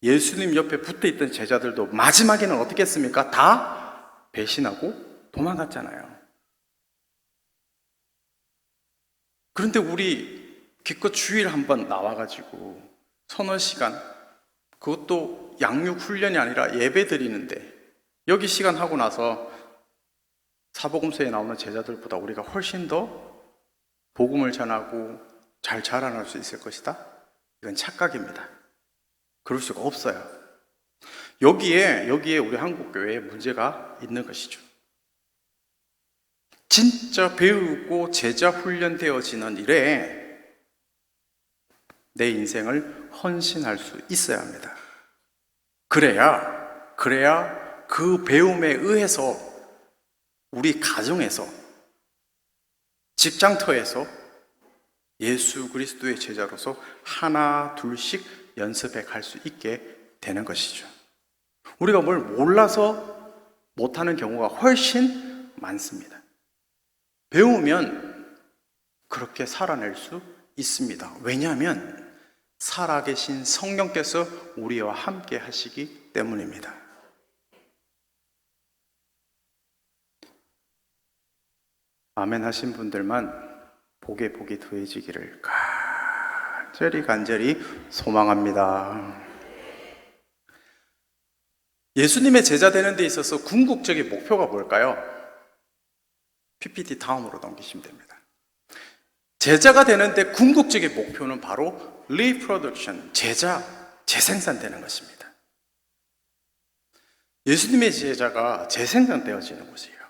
예수님 옆에 붙어있던 제자들도 마지막에는 어떻게 했습니까? 다 배신하고 도망갔잖아요. 그런데 우리 기껏 주일 한번 나와가지고 서너 시간, 그것도 양육 훈련이 아니라 예배 드리는데 여기 시간 하고 나서 사복음서에 나오는 제자들보다 우리가 훨씬 더 복음을 전하고 잘 자라날 수 있을 것이다? 이건 착각입니다. 그럴 수가 없어요. 여기에 우리 한국교회에 문제가 있는 것이죠. 진짜 배우고 제자 훈련되어지는 일에 내 인생을 헌신할 수 있어야 합니다. 그래야 그 배움에 의해서 우리 가정에서, 직장터에서 예수 그리스도의 제자로서 하나 둘씩 연습해 갈 수 있게 되는 것이죠. 우리가 뭘 몰라서 못하는 경우가 훨씬 많습니다. 배우면 그렇게 살아낼 수 있습니다. 왜냐하면 살아계신 성령께서 우리와 함께 하시기 때문입니다. 아멘 하신 분들만 복에 복이 더해지기를 간절히 소망합니다. 예수님의 제자 되는 데 있어서 궁극적인 목표가 뭘까요? PPT 다음으로 넘기시면 됩니다. 제자가 되는데 궁극적인 목표는 바로 리프로덕션, 재생산되는 것입니다. 예수님의 제자가 재생산되어지는 것이에요.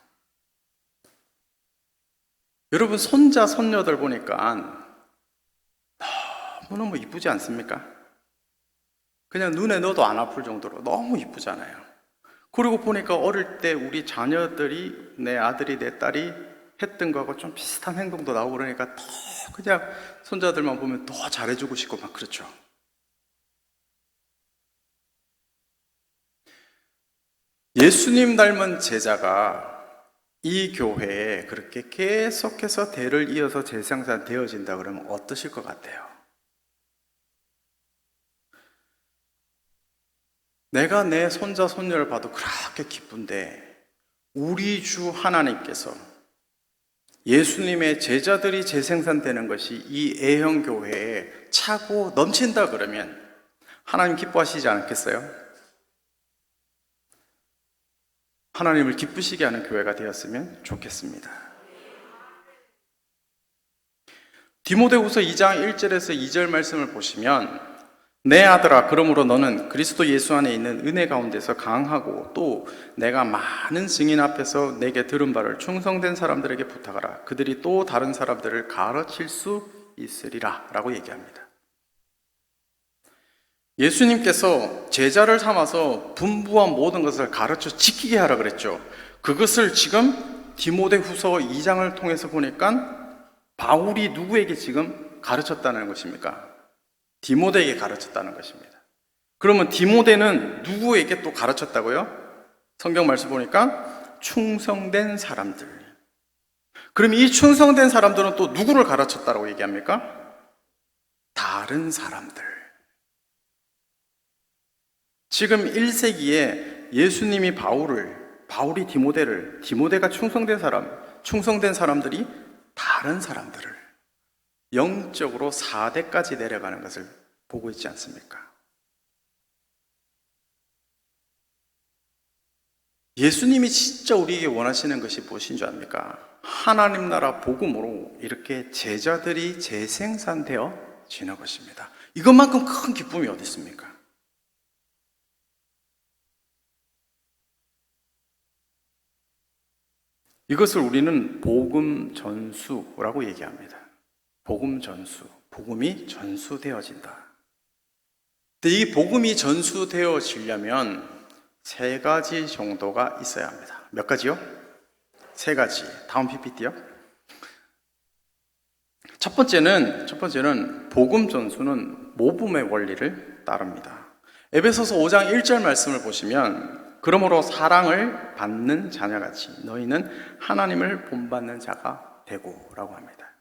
여러분 손자, 손녀들 보니까 너무너무 이쁘지 않습니까? 그냥 눈에 넣어도 안 아플 정도로 너무 이쁘잖아요. 그리고 보니까 어릴 때 우리 자녀들이, 내 아들이 내 딸이 했던 거하고 좀 비슷한 행동도 나오고 그러니까 더 그냥 손자들만 보면 더 잘해주고 싶고 막 그렇죠. 예수님 닮은 제자가 이 교회에 그렇게 계속해서 대를 이어서 재생산되어진다 그러면 어떠실 것 같아요? 내가 내 손자, 손녀를 봐도 그렇게 기쁜데 우리 주 하나님께서 예수님의 제자들이 재생산되는 것이 이 A형교회에 차고 넘친다 그러면 하나님 기뻐하시지 않겠어요? 하나님을 기쁘시게 하는 교회가 되었으면 좋겠습니다. 디모데후서 2장 1절에서 2절 말씀을 보시면 내 아들아 그러므로 너는 그리스도 예수 안에 있는 은혜 가운데서 강하고 또 내가 많은 증인 앞에서 내게 들은 바를 충성된 사람들에게 부탁하라. 그들이 또 다른 사람들을 가르칠 수 있으리라 라고 얘기합니다. 예수님께서 제자를 삼아서 분부한 모든 것을 가르쳐 지키게 하라 그랬죠. 그것을 지금 디모데후서 2장을 통해서 보니까 바울이 누구에게 지금 가르쳤다는 것입니까? 디모데에게 가르쳤다는 것입니다. 그러면 디모데는 누구에게 또 가르쳤다고요? 성경 말씀 보니까 충성된 사람들. 그럼 이 충성된 사람들은 또 누구를 가르쳤다고 얘기합니까? 다른 사람들. 지금 1세기에 예수님이 바울이 디모데를, 디모데가 충성된 사람들이 다른 사람들을 영적으로 4대까지 내려가는 것을 보고 있지 않습니까? 예수님이 진짜 우리에게 원하시는 것이 무엇인 줄 압니까? 하나님 나라 복음으로 이렇게 제자들이 재생산되어 지는 것입니다. 이것만큼 큰 기쁨이 어디 있습니까? 이것을 우리는 복음 전수라고 얘기합니다. 복음 전수, 복음이 전수되어진다. 근데 이 복음이 전수되어지려면 3가지 정도가 있어야 합니다. 몇 가지요? 3가지. 다음 PPT요. 첫 번째는 복음 전수는 모범의 원리를 따릅니다. 에베소서 5장 1절 말씀을 보시면 그러므로 사랑을 받는 자녀같이 너희는 하나님을 본받는 자가 되고라고 합니다.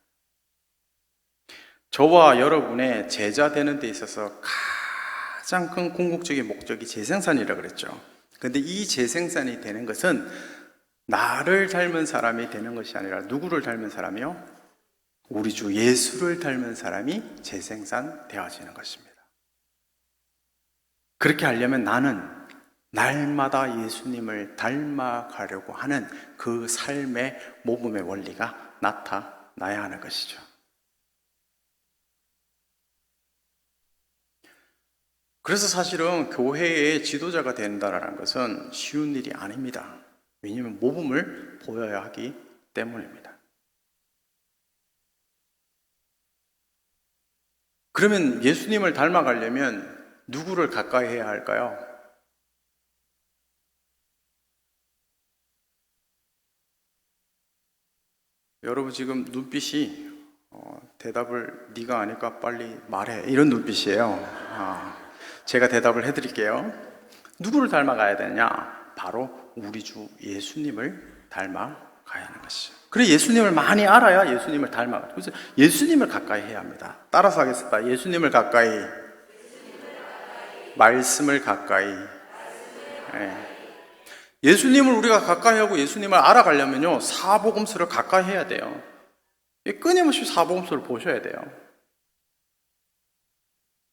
저와 여러분의 제자 되는 데 있어서 가장 큰 궁극적인 목적이 재생산이라고 그랬죠. 근데 이 재생산이 되는 것은 나를 닮은 사람이 되는 것이 아니라 누구를 닮은 사람이요? 우리 주 예수를 닮은 사람이 재생산 되어지는 것입니다. 그렇게 하려면 나는 날마다 예수님을 닮아가려고 하는 그 삶의 모범의 원리가 나타나야 하는 것이죠. 그래서 사실은 교회의 지도자가 된다는 것은 쉬운 일이 아닙니다. 왜냐하면 모범을 보여야 하기 때문입니다. 그러면 예수님을 닮아가려면 누구를 가까이 해야 할까요? 여러분 지금 눈빛이 대답을 네가 아니까 빨리 말해 이런 눈빛이에요. 제가 대답을 해드릴게요. 누구를 닮아가야 되냐? 바로 우리 주 예수님을 닮아가야 하는 것이죠. 그래 예수님을 많이 알아야 예수님을 닮아가요. 그래서 예수님을 가까이 해야 합니다. 따라서 하겠습니다. 예수님을 가까이, 말씀을 가까이. 예수님을 우리가 가까이 하고 예수님을 알아가려면요 사복음서를 가까이 해야 돼요. 끊임없이 사복음서를 보셔야 돼요.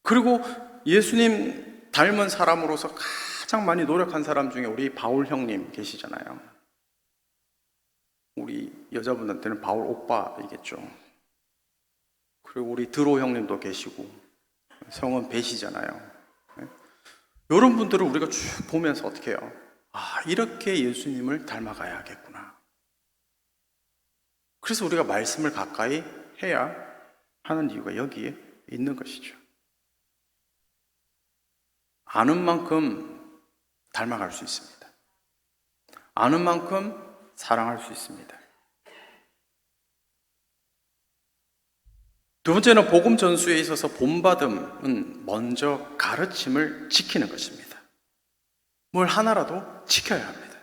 그리고 예수님 닮은 사람으로서 가장 많이 노력한 사람 중에 우리 바울 형님 계시잖아요. 우리 여자분한테는 바울 오빠이겠죠. 그리고 우리 드로 형님도 계시고 성은 배시잖아요. 이런 분들을 우리가 쭉 보면서 어떻게 해요? 이렇게 예수님을 닮아가야겠구나. 그래서 우리가 말씀을 가까이 해야 하는 이유가 여기에 있는 것이죠. 아는 만큼 닮아갈 수 있습니다. 아는 만큼 사랑할 수 있습니다. 두 번째는 복음 전수에 있어서 본받음은 먼저 가르침을 지키는 것입니다. 뭘 하나라도 지켜야 합니다.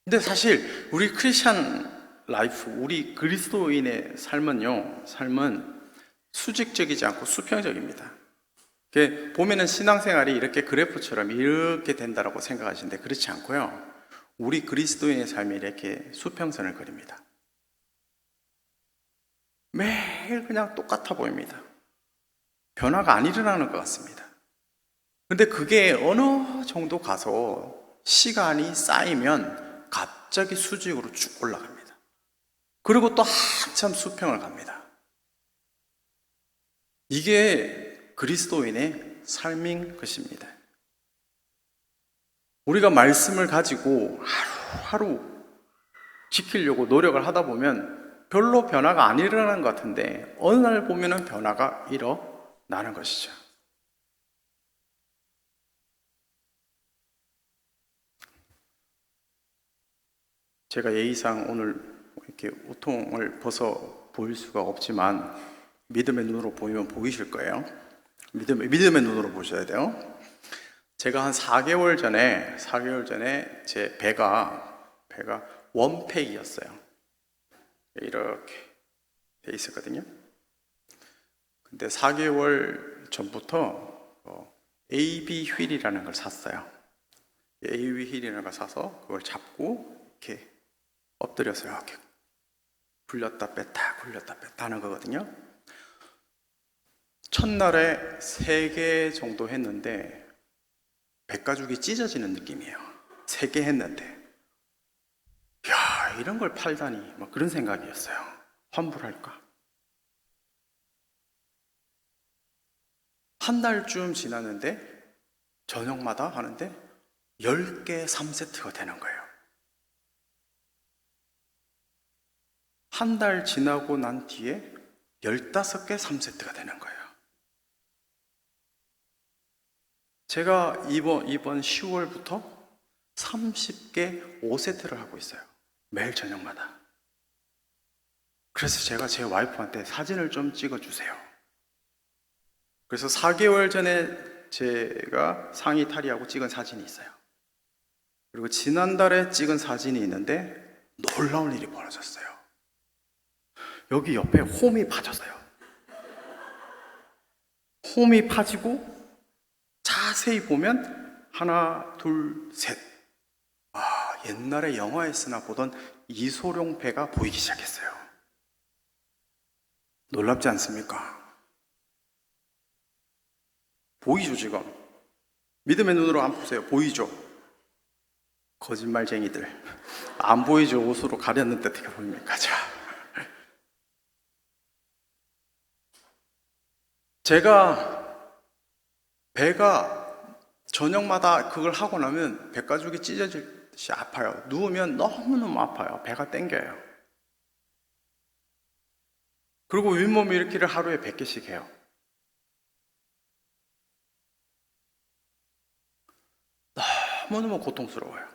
근데 사실 우리 크리스찬 라이프, 우리 그리스도인의 삶은 수직적이지 않고 수평적입니다. 보면은 신앙생활이 이렇게 그래프처럼 이렇게 된다라고 생각하시는데 그렇지 않고요. 우리 그리스도인의 삶이 이렇게 수평선을 그립니다. 매일 그냥 똑같아 보입니다. 변화가 안 일어나는 것 같습니다. 그런데 그게 어느 정도 가서 시간이 쌓이면 갑자기 수직으로 쭉 올라갑니다. 그리고 또 한참 수평을 갑니다. 이게 그리스도인의 삶인 것입니다. 우리가 말씀을 가지고 하루하루 지키려고 노력을 하다 보면 별로 변화가 안 일어나는 것 같은데 어느 날 보면은 변화가 일어나는 것이죠. 제가 예의상 오늘 이렇게 우통을 벗어 보일 수가 없지만 믿음의 눈으로 보이면 보이실 거예요. 믿음의 눈으로 보셔야 돼요. 제가 한 4개월 전에 제 배가 원팩이었어요. 이렇게 돼 있었거든요. 근데 4개월 전부터 AB 휠이라는 걸 샀어요. AB 휠이라는 걸 사서 그걸 잡고 이렇게 엎드려서 이렇게 굴렸다 뺐다 하는 거거든요. 첫날에 3개 정도 했는데 백가죽이 찢어지는 느낌이에요. 3개 했는데 야, 이런 걸 팔다니 뭐 그런 생각이었어요. 환불할까? 한 달쯤 지났는데 저녁마다 하는데 10개 3세트가 되는 거예요. 한 달 지나고 난 뒤에 15개 3세트가 되는 거예요. 제가 이번 10월부터 30개 5세트를 하고 있어요. 매일 저녁마다. 그래서 제가 제 와이프한테 사진을 좀 찍어주세요. 그래서 4개월 전에 제가 상의 탈의하고 찍은 사진이 있어요. 그리고 지난달에 찍은 사진이 있는데 놀라운 일이 벌어졌어요. 여기 옆에 홈이 파졌어요. 홈이 파지고 자세히 보면 하나, 둘, 셋. 옛날에 영화에서나 보던 이소룡 배가 보이기 시작했어요. 놀랍지 않습니까? 보이죠, 지금? 믿음의 눈으로 안 보세요. 보이죠? 거짓말쟁이들. 안 보이죠? 옷으로 가렸는데 어떻게 보입니까? 자. 제가 배가 저녁마다 그걸 하고 나면 배가죽이 찢어지듯이 아파요. 누우면 너무너무 아파요. 배가 땡겨요. 그리고 윗몸 일으키를 하루에 100개씩 해요. 너무너무 고통스러워요.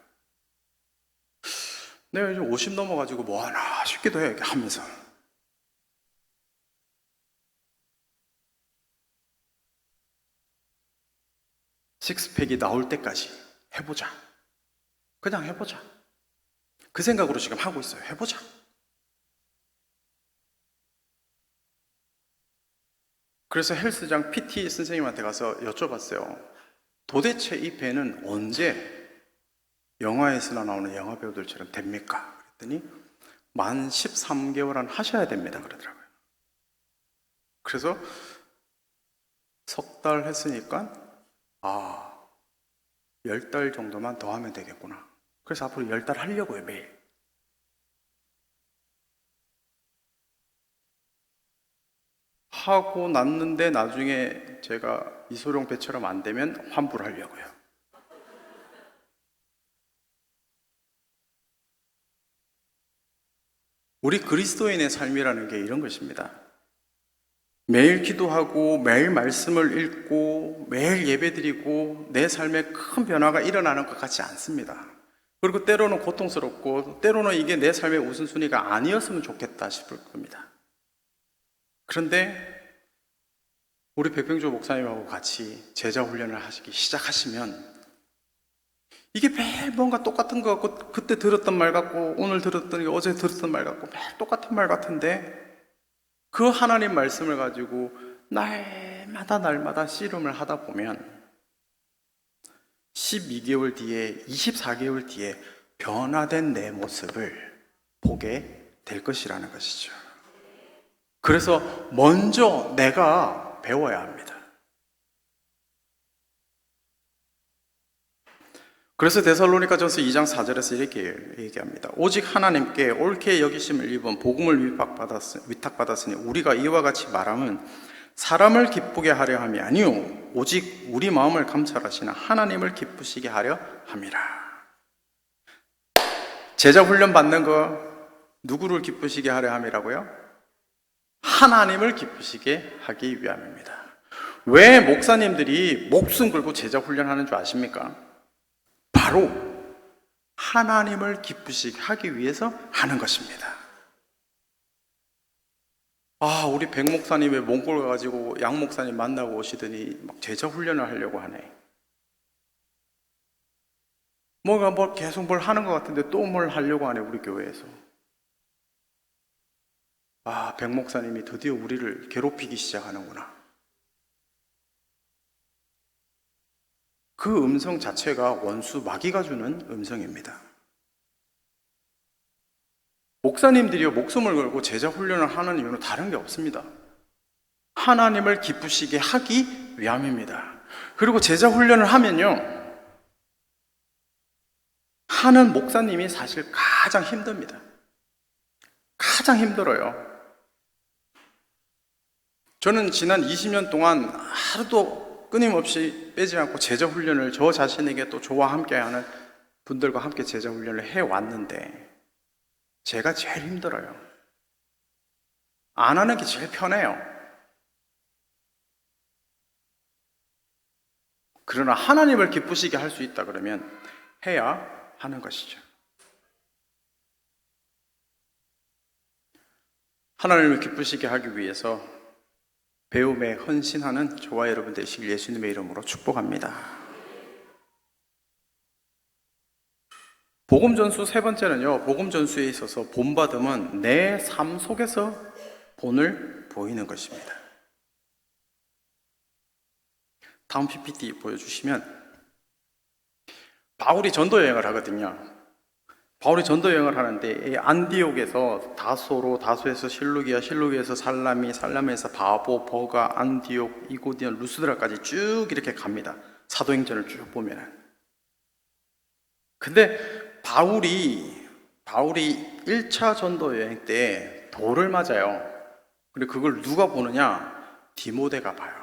내가 요즘 50 넘어가지고 뭐하나 싶기도 해요. 이렇게 하면서. 식스팩이 나올 때까지 해보자. 그냥 해보자. 그 생각으로 지금 하고 있어요. 해보자. 그래서 헬스장 PT 선생님한테 가서 여쭤봤어요. 도대체 이 배는 언제 영화에서나 나오는 영화 배우들처럼 됩니까? 그랬더니 만 13개월은 하셔야 됩니다. 그러더라고요. 그래서 석 달 했으니까 10달 정도만 더 하면 되겠구나. 그래서 앞으로 10달 하려고요, 매일. 하고 났는데 나중에 제가 이소룡 배처럼 안 되면 환불 하려고요. 우리 그리스도인의 삶이라는 게 이런 것입니다. 매일 기도하고 매일 말씀을 읽고 매일 예배드리고 내 삶에 큰 변화가 일어나는 것 같지 않습니다. 그리고 때로는 고통스럽고 때로는 이게 내 삶의 우선순위가 아니었으면 좋겠다 싶을 겁니다. 그런데 우리 백병조 목사님하고 같이 제자 훈련을 하시기 시작하시면 이게 매일 뭔가 똑같은 것 같고 그때 들었던 말 같고 오늘 들었던 게 어제 들었던 말 같고 매일 똑같은 말 같은데 그 하나님 말씀을 가지고 날마다 씨름을 하다 보면 12개월 뒤에 24개월 뒤에 변화된 내 모습을 보게 될 것이라는 것이죠. 그래서 먼저 내가 배워야 합니다. 그래서 데살로니가전서 2장 4절에서 이렇게 얘기합니다. 오직 하나님께 옳게 여기심을 입은 복음을 위탁받았으니 우리가 이와 같이 말함은 사람을 기쁘게 하려 함이 아니요 오직 우리 마음을 감찰하시나 하나님을 기쁘시게 하려 함이라. 제자 훈련 받는 거 누구를 기쁘시게 하려 함이라고요? 하나님을 기쁘시게 하기 위함입니다. 왜 목사님들이 목숨 걸고 제자 훈련하는 줄 아십니까? 바로 하나님을 기쁘시게 하기 위해서 하는 것입니다. 우리 백 목사님 왜 몽골 가가지고 양 목사님 만나고 오시더니 막 제자 훈련을 하려고 하네. 뭐 계속 뭘 하는 것 같은데 또 뭘 하려고 하네, 우리 교회에서. 백 목사님이 드디어 우리를 괴롭히기 시작하는구나. 그 음성 자체가 원수 마귀가 주는 음성입니다. 목사님들이요, 목숨을 걸고 제자 훈련을 하는 이유는 다른 게 없습니다. 하나님을 기쁘시게 하기 위함입니다. 그리고 제자 훈련을 하면요, 하는 목사님이 사실 가장 힘듭니다. 가장 힘들어요. 저는 지난 20년 동안 하루도 끊임없이 빼지 않고 제자 훈련을 저 자신에게 또 저와 함께 하는 분들과 함께 제자 훈련을 해왔는데 제가 제일 힘들어요. 안 하는 게 제일 편해요. 그러나 하나님을 기쁘시게 할 수 있다 그러면 해야 하는 것이죠. 하나님을 기쁘시게 하기 위해서 배움에 헌신하는 저와 여러분 되시길 예수님의 이름으로 축복합니다. 복음 전수 세 번째는요, 복음 전수에 있어서 본받음은 내 삶 속에서 본을 보이는 것입니다. 다음 PPT 보여주시면, 바울이 전도 여행을 하거든요. 바울이 전도 여행을 하는데, 이 안디옥에서 다소로, 다소에서 실루기아, 실루기에서 살라미, 살라미에서 바보, 버가, 안디옥, 이고디온, 루스드라까지 쭉 이렇게 갑니다. 사도행전을 쭉 보면은. 근데 바울이 1차 전도 여행 때 돌을 맞아요. 근데 그걸 누가 보느냐? 디모데가 봐요.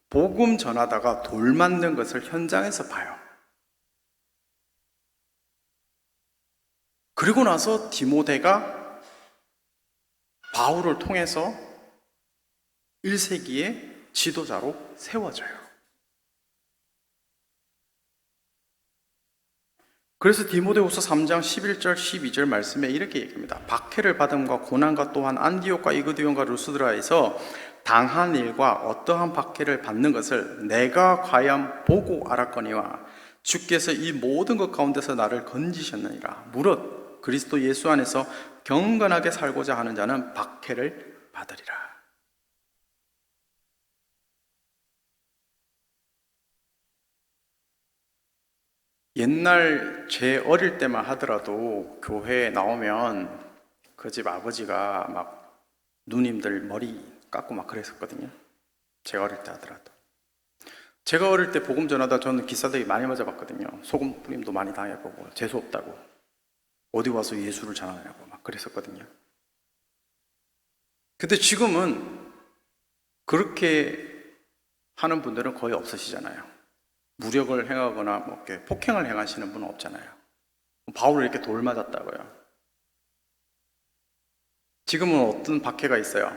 복음 전하다가 돌 맞는 것을 현장에서 봐요. 그리고 나서 디모데가 바울을 통해서 1세기의 지도자로 세워져요. 그래서 디모데후서 3장 11절 12절 말씀에 이렇게 얘기합니다. 박해를 받음과 고난과 또한 안디옥과 이고디온과 루스드라에서 당한 일과 어떠한 박해를 받는 것을 내가 과연 보고 알았거니와 주께서 이 모든 것 가운데서 나를 건지셨느니라. 무릇 그리스도 예수 안에서 경건하게 살고자 하는 자는 박해를 받으리라. 옛날 제 어릴 때만 하더라도 교회에 나오면 그 집 아버지가 막 누님들 머리 깎고 막 그랬었거든요. 제가 어릴 때 하더라도. 제가 어릴 때 복음 전하다 저는 기사들이 많이 맞아봤거든요. 소금 뿌림도 많이 당해보고 재수 없다고 어디 와서 예수를 전하냐고 막 그랬었거든요. 근데 지금은 그렇게 하는 분들은 거의 없으시잖아요. 무력을 행하거나 뭐 이렇게 폭행을 행하시는 분은 없잖아요. 바울을 이렇게 돌 맞았다고요. 지금은 어떤 박해가 있어요?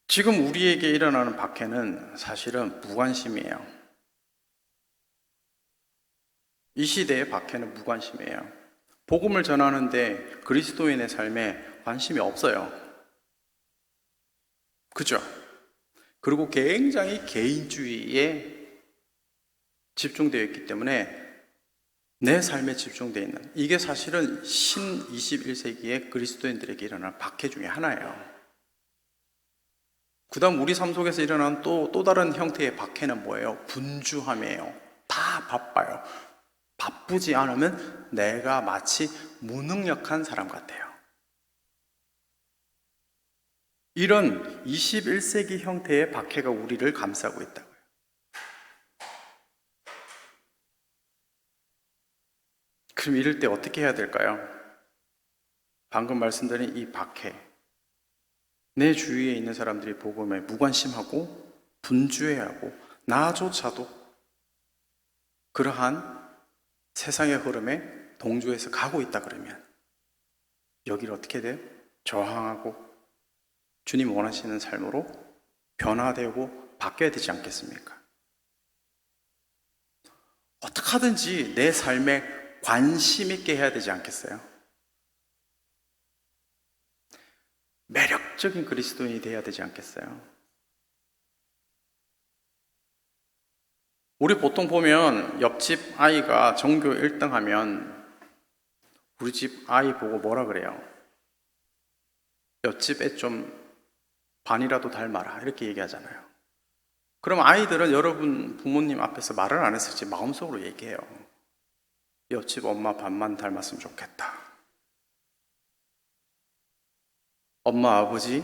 지금 우리에게 일어나는 박해는 사실은 무관심이에요. 이 시대의 박해는 무관심이에요. 복음을 전하는데 그리스도인의 삶에 관심이 없어요. 그죠? 그리고 굉장히 개인주의에 집중되어 있기 때문에 내 삶에 집중되어 있는, 이게 사실은 신 21세기의 그리스도인들에게 일어나는 박해 중에 하나예요. 그 다음 우리 삶 속에서 일어나는 또 다른 형태의 박해는 뭐예요? 분주함이에요. 다 바빠요. 바쁘지 않으면 내가 마치 무능력한 사람 같아요. 이런 21세기 형태의 박해가 우리를 감싸고 있다고요. 그럼 이럴 때 어떻게 해야 될까요? 방금 말씀드린 이 박해, 내 주위에 있는 사람들이 복음에 무관심하고 분주해하고 나조차도 그러한 세상의 흐름에 동조해서 가고 있다 그러면 여기를 어떻게 돼요? 저항하고 주님 원하시는 삶으로 변화되고 바뀌어야 되지 않겠습니까? 어떻게 하든지 내 삶에 관심 있게 해야 되지 않겠어요? 매력적인 그리스도인이 되어야 되지 않겠어요? 우리 보통 보면 옆집 아이가 전교 1등 하면 우리 집 아이 보고 뭐라 그래요? 옆집 애 좀 반이라도 닮아라 이렇게 얘기하잖아요. 그럼 아이들은 여러분 부모님 앞에서 말을 안 했을지 마음속으로 얘기해요. 옆집 엄마 반만 닮았으면 좋겠다. 엄마 아버지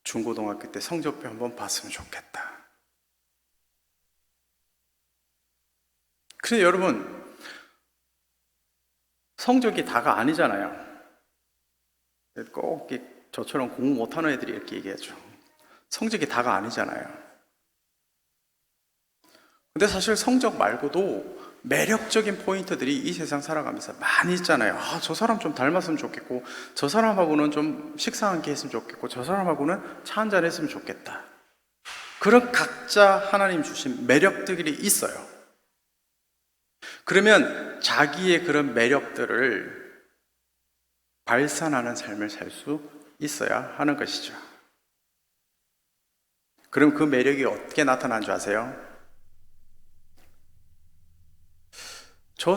중고등학교 때 성적표 한번 봤으면 좋겠다. 그래서 여러분 성적이 다가 아니잖아요. 꼭 저처럼 공부 못하는 애들이 이렇게 얘기하죠. 성적이 다가 아니잖아요. 근데 사실 성적 말고도 매력적인 포인트들이 이 세상 살아가면서 많이 있잖아요. 저 사람 좀 닮았으면 좋겠고, 저 사람하고는 좀 식사 한 끼 했으면 좋겠고, 저 사람하고는 차 한잔 했으면 좋겠다. 그런 각자 하나님 주신 매력들이 있어요. 그러면 자기의 그런 매력들을 발산하는 삶을 살 수 있어야 하는 것이죠. 그럼 그 매력이 어떻게 나타나는 줄 아세요? 저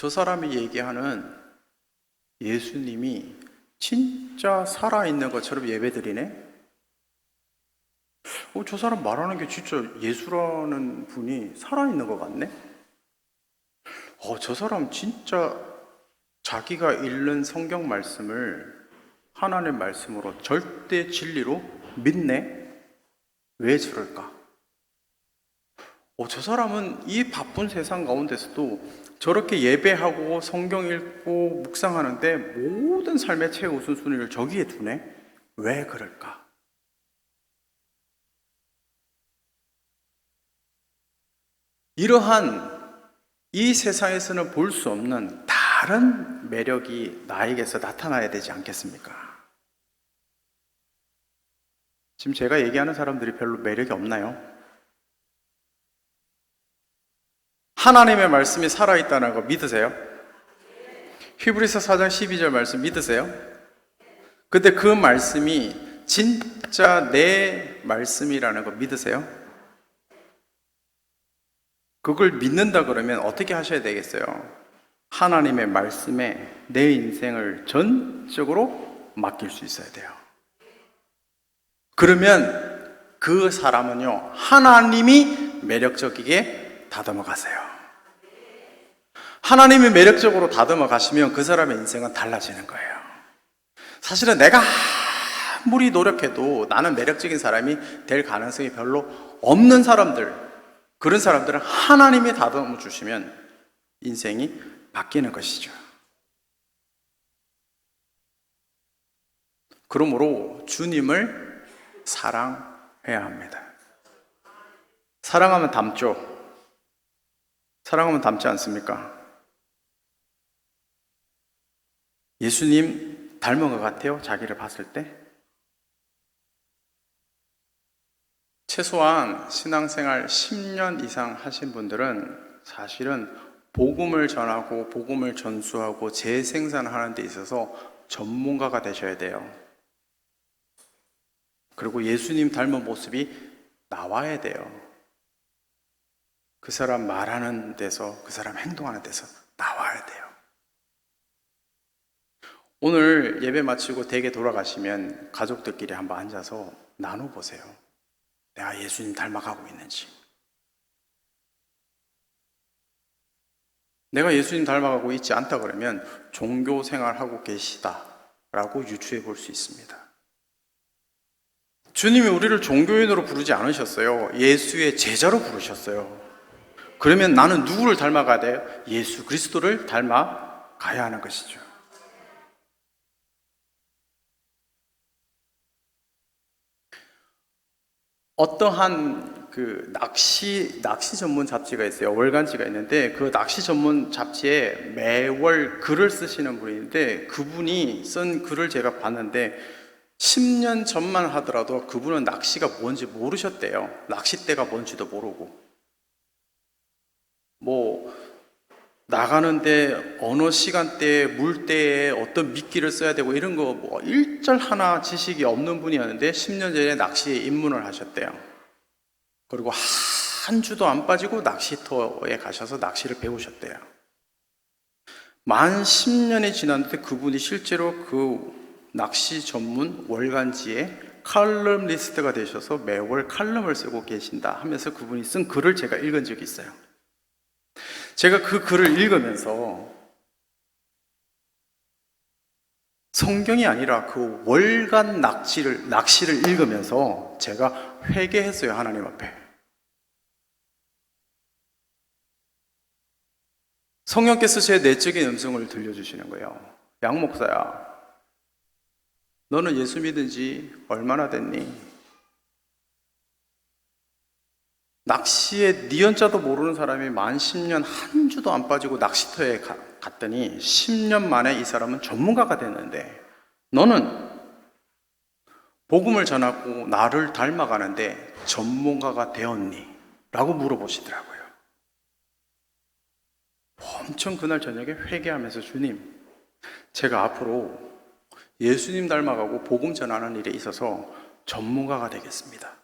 사람이 얘기하는 예수님이 진짜 살아있는 것처럼 예배드리네? 저 사람 말하는 게 진짜 예수라는 분이 살아있는 것 같네? 저 사람 진짜 자기가 읽는 성경 말씀을 하나님의 말씀으로 절대 진리로 믿네? 왜 저럴까? 저 사람은 이 바쁜 세상 가운데서도 저렇게 예배하고 성경 읽고 묵상하는데 모든 삶의 최우선순위를 저기에 두네? 왜 그럴까? 이러한 이 세상에서는 볼 수 없는 다른 매력이 나에게서 나타나야 되지 않겠습니까? 지금 제가 얘기하는 사람들이 별로 매력이 없나요? 하나님의 말씀이 살아있다는 거 믿으세요? 히브리서 4장 12절 말씀 믿으세요? 근데 그 말씀이 진짜 내 말씀이라는 거 믿으세요? 그걸 믿는다 그러면 어떻게 하셔야 되겠어요? 하나님의 말씀에 내 인생을 전적으로 맡길 수 있어야 돼요. 그러면 그 사람은요, 하나님이 매력적이게 다듬어 가세요. 하나님이 매력적으로 다듬어 가시면 그 사람의 인생은 달라지는 거예요. 사실은 내가 아무리 노력해도 나는 매력적인 사람이 될 가능성이 별로 없는 사람들, 그런 사람들은 하나님이 다듬어 주시면 인생이 바뀌는 것이죠. 그러므로 주님을 사랑해야 합니다. 사랑하면 닮죠? 사랑하면 닮지 않습니까? 예수님 닮은 것 같아요? 자기를 봤을 때? 최소한 신앙생활 10년 이상 하신 분들은 사실은 복음을 전하고 복음을 전수하고 재생산하는 데 있어서 전문가가 되셔야 돼요. 그리고 예수님 닮은 모습이 나와야 돼요. 그 사람 말하는 데서, 그 사람 행동하는 데서 나와야 돼요. 오늘 예배 마치고 댁에 돌아가시면 가족들끼리 한번 앉아서 나눠보세요. 내가 예수님 닮아가고 있는지. 내가 예수님 닮아가고 있지 않다 그러면 종교 생활하고 계시다라고 유추해 볼 수 있습니다. 주님이 우리를 종교인으로 부르지 않으셨어요. 예수의 제자로 부르셨어요. 그러면 나는 누구를 닮아가야 돼요? 예수 그리스도를 닮아가야 하는 것이죠. 어떠한 그 낚시 전문 잡지가 있어요. 월간지가 있는데 그 낚시 전문 잡지에 매월 글을 쓰시는 분인데 그분이 쓴 글을 제가 봤는데 10년 전만 하더라도 그분은 낚시가 뭔지 모르셨대요. 낚싯대가 뭔지도 모르고. 나가는데 어느 시간대에 물때에 어떤 미끼를 써야 되고 이런 거 일절 하나 지식이 없는 분이었는데 10년 전에 낚시에 입문을 하셨대요. 그리고 한 주도 안 빠지고 낚시터에 가셔서 낚시를 배우셨대요. 만 10년이 지났는데 그분이 실제로 그 낚시 전문 월간지에 칼럼니스트가 되셔서 매월 칼럼을 쓰고 계신다 하면서 그분이 쓴 글을 제가 읽은 적이 있어요. 제가 그 글을 읽으면서 성경이 아니라 그 월간 낚시를 읽으면서 제가 회개했어요. 하나님 앞에. 성령께서 제 내적인 음성을 들려주시는 거예요. 양 목사야, 너는 예수 믿은 지 얼마나 됐니? 낚시에 니은자도 모르는 사람이 만 10년 한 주도 안 빠지고 낚시터에 갔더니 10년 만에 이 사람은 전문가가 됐는데 너는 복음을 전하고 나를 닮아가는데 전문가가 되었니? 라고 물어보시더라고요. 엄청 그날 저녁에 회개하면서 주님, 제가 앞으로 예수님 닮아가고 복음 전하는 일에 있어서 전문가가 되겠습니다.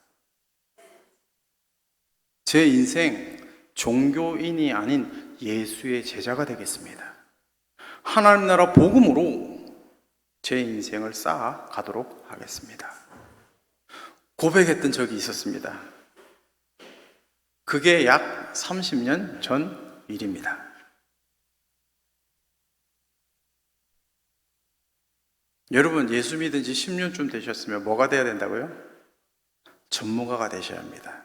제 인생 종교인이 아닌 예수의 제자가 되겠습니다. 하나님 나라 복음으로 제 인생을 쌓아가도록 하겠습니다. 고백했던 적이 있었습니다. 그게 약 30년 전 일입니다. 여러분, 예수 믿은 지 10년쯤 되셨으면 뭐가 돼야 된다고요? 전문가가 되셔야 합니다.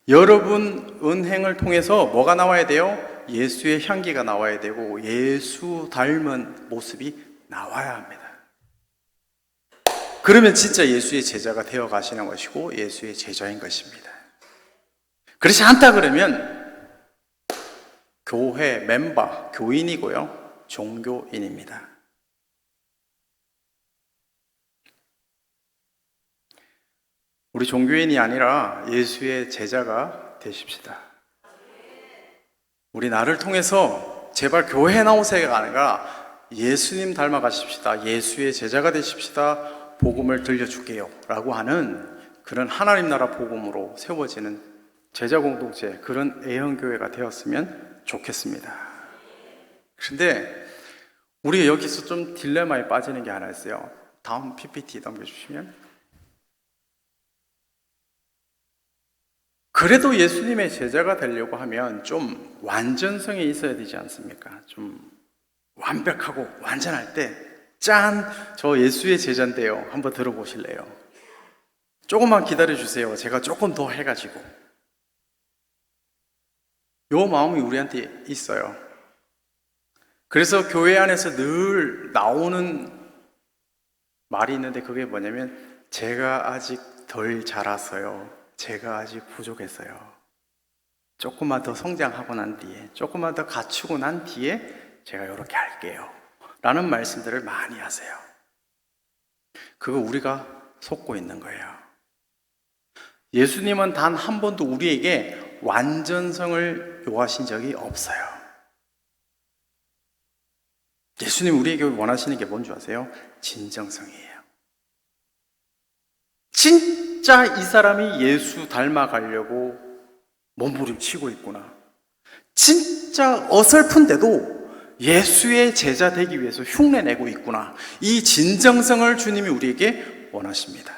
여러분 은행을 통해서 뭐가 나와야 돼요? 예수의 향기가 나와야 되고 예수 닮은 모습이 나와야 합니다. 그러면 진짜 예수의 제자가 되어 가시는 것이고 예수의 제자인 것입니다. 그렇지 않다 그러면 교회 멤버, 교인이고요, 종교인입니다. 우리 종교인이 아니라 예수의 제자가 되십시다. 우리 나를 통해서 제발 교회 나오세요가 아니라 예수님 닮아가십시다. 예수의 제자가 되십시다. 복음을 들려줄게요 라고 하는 그런 하나님 나라 복음으로 세워지는 제자 공동체, 그런 애형교회가 되었으면 좋겠습니다. 그런데 우리가 여기서 좀 딜레마에 빠지는 게 하나 있어요. 다음 PPT 넘겨주시면, 그래도 예수님의 제자가 되려고 하면 좀 완전성이 있어야 되지 않습니까? 좀 완벽하고 완전할 때, 짠! 저 예수의 제자인데요. 한번 들어보실래요? 조금만 기다려주세요. 제가 조금 더 해가지고. 요 마음이 우리한테 있어요. 그래서 교회 안에서 늘 나오는 말이 있는데 그게 뭐냐면, 제가 아직 덜 자라서요. 제가 아직 부족했어요. 조금만 더 성장하고 난 뒤에, 조금만 더 갖추고 난 뒤에 제가 이렇게 할게요 라는 말씀들을 많이 하세요. 그거 우리가 속고 있는 거예요. 예수님은 단 한 번도 우리에게 완전성을 요하신 적이 없어요. 예수님 우리에게 원하시는 게 뭔지 아세요? 진정성이에요. 진짜 이 사람이 예수 닮아가려고 몸부림치고 있구나. 진짜 어설픈데도 예수의 제자 되기 위해서 흉내내고 있구나. 이 진정성을 주님이 우리에게 원하십니다.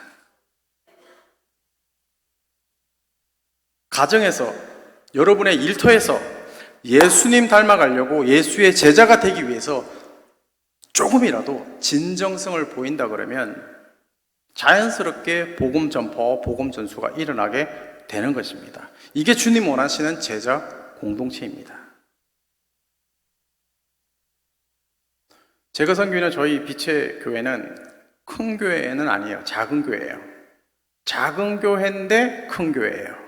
가정에서, 여러분의 일터에서 예수님 닮아가려고 예수의 제자가 되기 위해서 조금이라도 진정성을 보인다 그러면 자연스럽게 복음 전파, 복음 전수가 일어나게 되는 것입니다. 이게 주님 원하시는 제자 공동체입니다. 제가 섬기는 저희 빛의 교회는 큰 교회는 아니에요. 작은 교회예요. 작은 교회인데 큰 교회예요.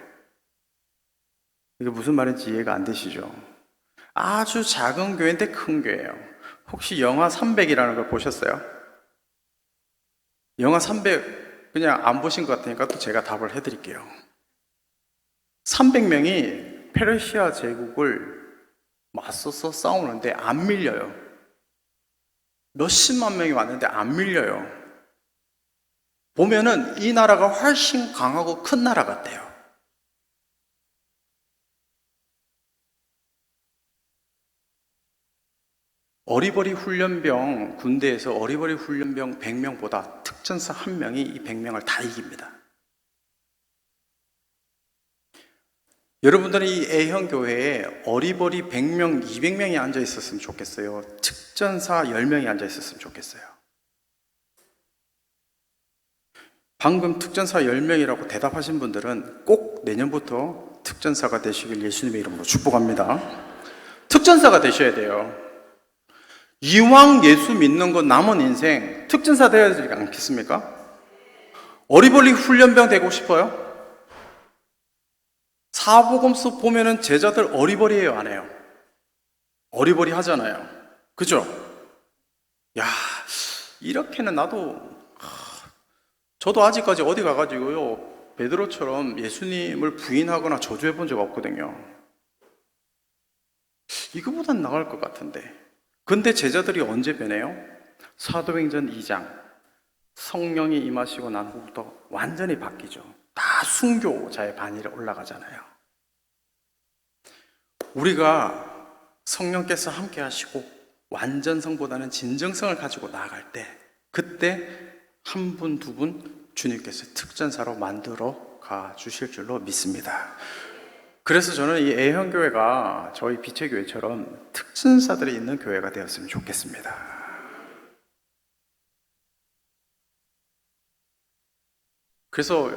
이게 무슨 말인지 이해가 안 되시죠? 아주 작은 교회인데 큰 교회예요. 혹시 영화 300이라는 걸 보셨어요? 영화 300 그냥 안 보신 것 같으니까 또 제가 답을 해드릴게요. 300명이 페르시아 제국을 맞서서 싸우는데 안 밀려요. 몇십만 명이 왔는데 안 밀려요. 보면은 이 나라가 훨씬 강하고 큰 나라 같아요. 어리버리 훈련병, 군대에서 어리버리 훈련병 100명보다 특전사 1명이 이 100명을 다 이깁니다. 여러분들은 이 A형교회에 어리버리 100명, 200명이 앉아 있었으면 좋겠어요? 특전사 10명이 앉아 있었으면 좋겠어요? 방금 특전사 10명이라고 대답하신 분들은 꼭 내년부터 특전사가 되시길 예수님의 이름으로 축복합니다. 특전사가 되셔야 돼요. 이왕 예수 믿는 건 남은 인생 특전사 되어야 되지 않겠습니까? 어리버리 훈련병 되고 싶어요? 사복음서 보면은 제자들 어리버리해요, 안 해요? 어리버리 하잖아요. 그죠? 야, 이렇게는 저도 아직까지 어디 가가지고요, 베드로처럼 예수님을 부인하거나 저주해 본 적 없거든요. 이거보단 나을 것 같은데. 근데 제자들이 언제 변해요? 사도행전 2장 성령이 임하시고 난 후부터 완전히 바뀌죠. 다 순교자의 반열에 올라가잖아요. 우리가 성령께서 함께 하시고 완전성보다는 진정성을 가지고 나아갈 때, 그때 한 분, 두 분 주님께서 특전사로 만들어 가 주실 줄로 믿습니다. 그래서 저는 이 애형교회가 저희 빛의 교회처럼 특전사들이 있는 교회가 되었으면 좋겠습니다. 그래서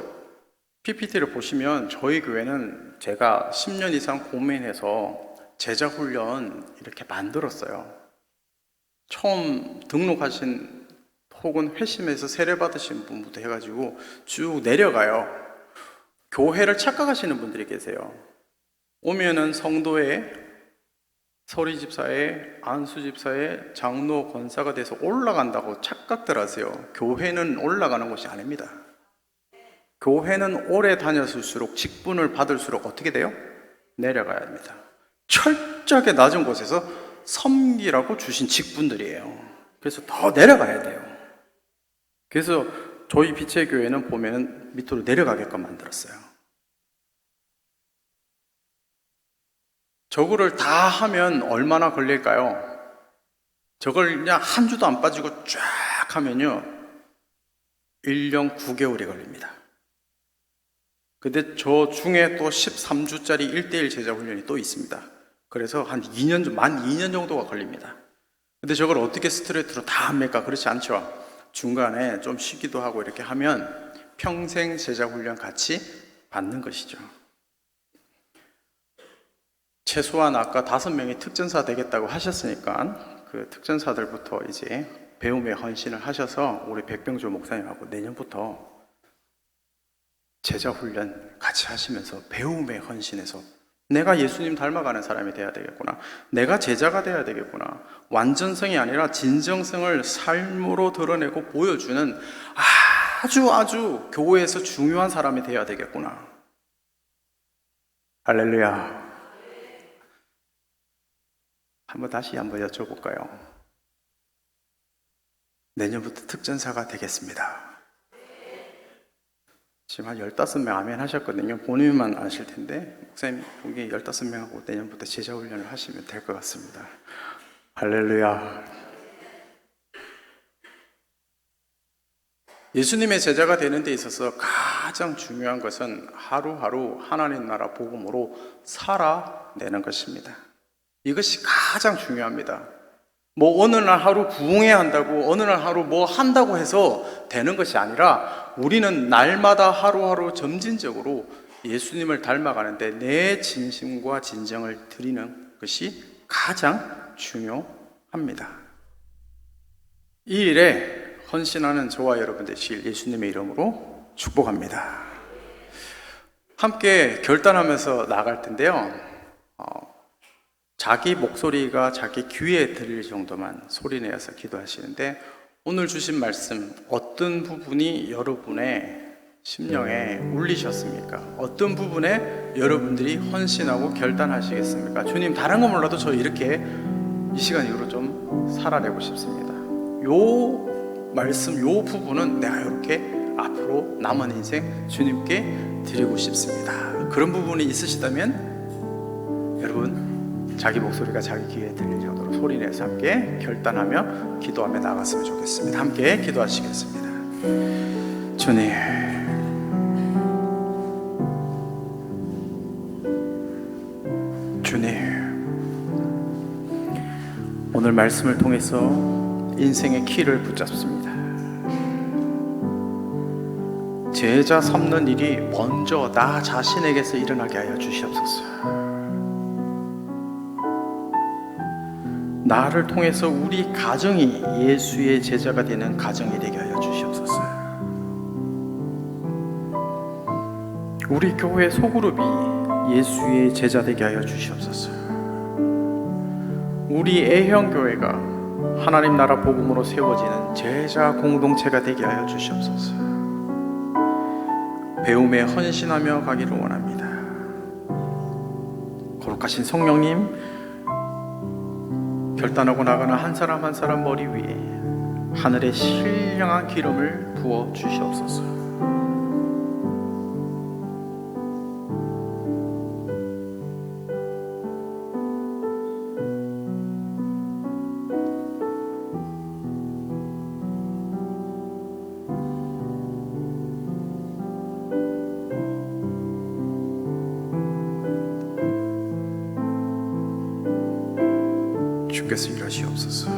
PPT를 보시면 저희 교회는 제가 10년 이상 고민해서 제자훈련 이렇게 만들었어요. 처음 등록하신 혹은 회심해서 세례받으신 분부터 해가지고 쭉 내려가요. 교회를 착각하시는 분들이 계세요. 오면은 성도의 서리집사에 안수집사에 장로 권사가 돼서 올라간다고 착각들 하세요. 교회는 올라가는 곳이 아닙니다. 교회는 오래 다녔을수록 직분을 받을수록 어떻게 돼요? 내려가야 합니다. 철저하게 낮은 곳에서 섬기라고 주신 직분들이에요. 그래서 더 내려가야 돼요. 그래서 저희 빛의 교회는 보면은 밑으로 내려가게끔 만들었어요. 저거를 다 하면 얼마나 걸릴까요? 저걸 그냥 한 주도 안 빠지고 쫙 하면요 1년 9개월이 걸립니다. 근데 저 중에 또 13주짜리 1대1 제자 훈련이 또 있습니다. 그래서 한 2년, 만 2년 정도가 걸립니다. 근데 저걸 어떻게 스트레이트로 다 합니까? 그렇지 않죠. 중간에 좀 쉬기도 하고 이렇게 하면 평생 제자 훈련 같이 받는 것이죠. 최소한 아까 5명이 특전사 되겠다고 하셨으니까 그 특전사들부터 이제 배움에 헌신을 하셔서 우리 백병조 목사님하고 내년부터 제자 훈련 같이 하시면서 배움에 헌신해서 내가 예수님 닮아가는 사람이 돼야 되겠구나, 내가 제자가 돼야 되겠구나, 완전성이 아니라 진정성을 삶으로 드러내고 보여주는 아주 교회에서 중요한 사람이 돼야 되겠구나. 할렐루야. 다시 한번 여쭤볼까요? 내년부터 특전사가 되겠습니다. 지금 한 15명 아멘 하셨거든요. 본인만 아실 텐데 목사님 여기 15명하고 내년부터 제자훈련을 하시면 될 것 같습니다. 할렐루야. 예수님의 제자가 되는 데 있어서 가장 중요한 것은 하루하루 하나님 나라 복음으로 살아내는 것입니다. 이것이 가장 중요합니다. 뭐 어느 날 하루 부흥해야 한다고, 어느 날 하루 뭐 한다고 해서 되는 것이 아니라 우리는 날마다 하루하루 점진적으로 예수님을 닮아가는데 내 진심과 진정을 드리는 것이 가장 중요합니다. 이 일에 헌신하는 저와 여러분 되실 예수님의 이름으로 축복합니다. 함께 결단하면서 나아갈 텐데요. 자기 목소리가 자기 귀에 들릴 정도만 소리내어서 기도하시는데, 오늘 주신 말씀 어떤 부분이 여러분의 심령에 울리셨습니까? 어떤 부분에 여러분들이 헌신하고 결단하시겠습니까? 주님, 다른 거 몰라도 저 이렇게 이 시간 이후로 좀 살아내고 싶습니다. 요 말씀, 요 부분은 내가 이렇게 앞으로 남은 인생 주님께 드리고 싶습니다. 그런 부분이 있으시다면 여러분, 자기 목소리가 자기 귀에 들릴 정도로 소리내서 함께 결단하며 기도하며 나갔으면 좋겠습니다. 함께 기도하시겠습니다. 주님, 오늘 말씀을 통해서 인생의 키를 붙잡습니다. 제자 삼는 일이 먼저 나 자신에게서 일어나게 하여 주시옵소서. 나를 통해서 우리 가정이 예수의 제자가 되는 가정이 되게 하여 주시옵소서. 우리 교회 소그룹이 예수의 제자 되게 하여 주시옵소서. 우리 애형교회가 하나님 나라 복음으로 세워지는 제자 공동체가 되게 하여 주시옵소서. 배움에 헌신하며 가기를 원합니다. 거룩하신 성령님, 결단하고 나가는 한 사람 한 사람 머리 위에 하늘의 신령한 기름을 부어 주시옵소서. 주께서 일하시옵소서.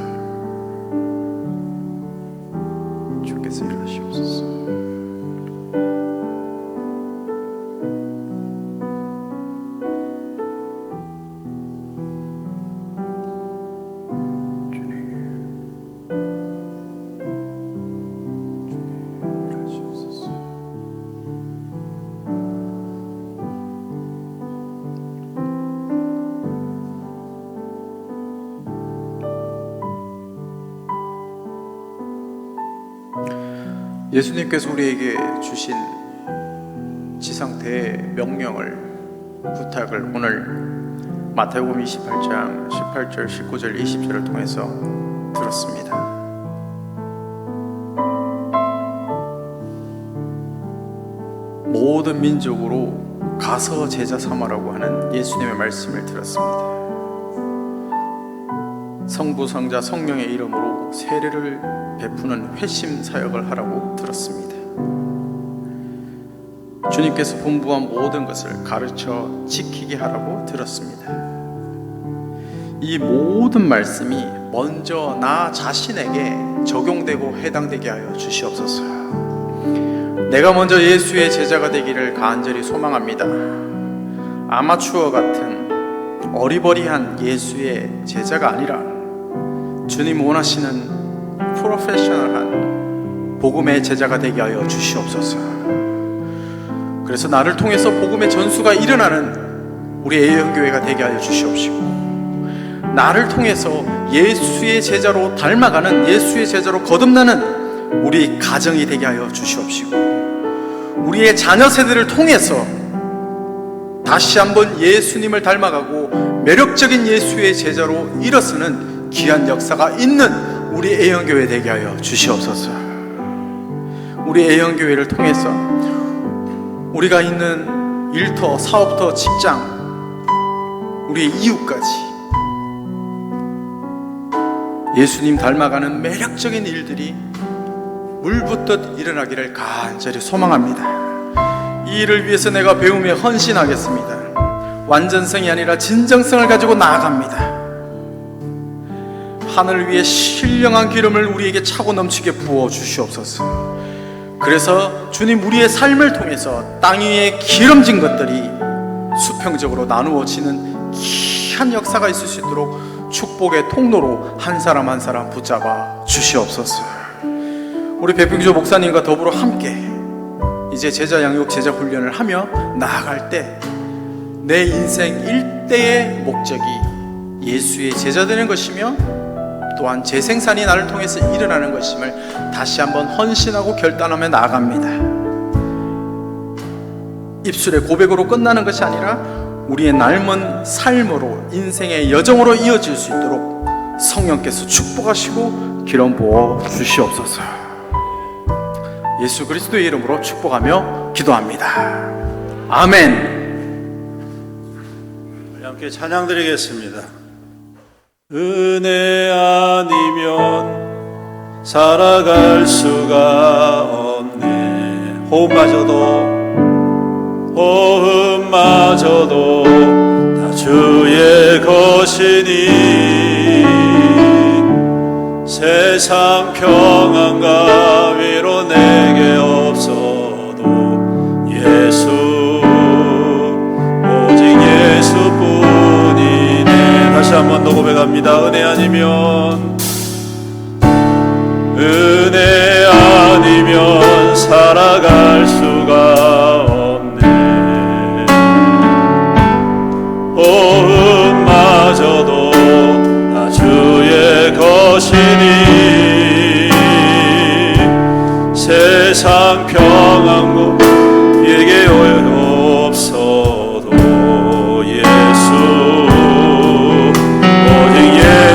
주께서 일하시옵소서. 예수님께서 우리에게 주신 지상대의 명령을, 부탁을 오늘 마태복음 28장 18절, 19절, 20절을 통해서 들었습니다. 모든 민족으로 가서 제자 삼으라고 하는 예수님의 말씀을 들었습니다. 성부, 성자, 성령의 이름으로 세례를 베푸는 회심 사역을 하라고 들었습니다. 주님께서 분부한 모든 것을 가르쳐 지키게 하라고 들었습니다. 이 모든 말씀이 먼저 나 자신에게 적용되고 해당되게 하여 주시옵소서. 내가 먼저 예수의 제자가 되기를 간절히 소망합니다. 아마추어 같은 어리버리한 예수의 제자가 아니라 주님 원하시는 프로페셔널한 복음의 제자가 되게 하여 주시옵소서. 그래서 나를 통해서 복음의 전수가 일어나는 우리 애영교회가 되게 하여 주시옵시고, 나를 통해서 예수의 제자로 닮아가는, 예수의 제자로 거듭나는 우리 가정이 되게 하여 주시옵시고, 우리의 자녀 세대를 통해서 다시 한번 예수님을 닮아가고 매력적인 예수의 제자로 일어서는 귀한 역사가 있는 우리 애영교회 되게 하여 주시옵소서. 우리 애영교회를 통해서 우리가 있는 일터, 사업터, 직장, 우리의 이웃까지 예수님 닮아가는 매력적인 일들이 물붓듯 일어나기를 간절히 소망합니다. 이 일을 위해서 내가 배움에 헌신하겠습니다. 완전성이 아니라 진정성을 가지고 나아갑니다. 하늘 위에 신령한 기름을 우리에게 차고 넘치게 부어 주시옵소서. 그래서 주님, 우리의 삶을 통해서 땅 위에 기름진 것들이 수평적으로 나누어지는 귀한 역사가 있을 수 있도록 축복의 통로로 한 사람 한 사람 붙잡아 주시옵소서. 우리 백병조 목사님과 더불어 함께 이제 제자 양육, 제자 훈련을 하며 나아갈 때 내 인생 일대의 목적이 예수의 제자 되는 것이며 또한 재생산이 나를 통해서 일어나는 것임을 다시 한번 헌신하고 결단하며 나아갑니다. 입술의 고백으로 끝나는 것이 아니라 우리의 남은 삶으로, 인생의 여정으로 이어질 수 있도록 성령께서 축복하시고 기름 부어 주시옵소서. 예수 그리스도의 이름으로 축복하며 기도합니다. 아멘. 우리 함께 찬양 드리겠습니다. 은혜 아니면 살아갈 수가 없네. 호흡마저도 다 주의 것이니 세상 평안과 위로 내게 없어도 예수, 오직 예수뿐이네. 다시 한 번 더 고백합니다. 은혜 아니면 살아갈 수가 없네. 호흡마저도 다 주의 것이니 세상 평안고 에게 없어도 예수, 오직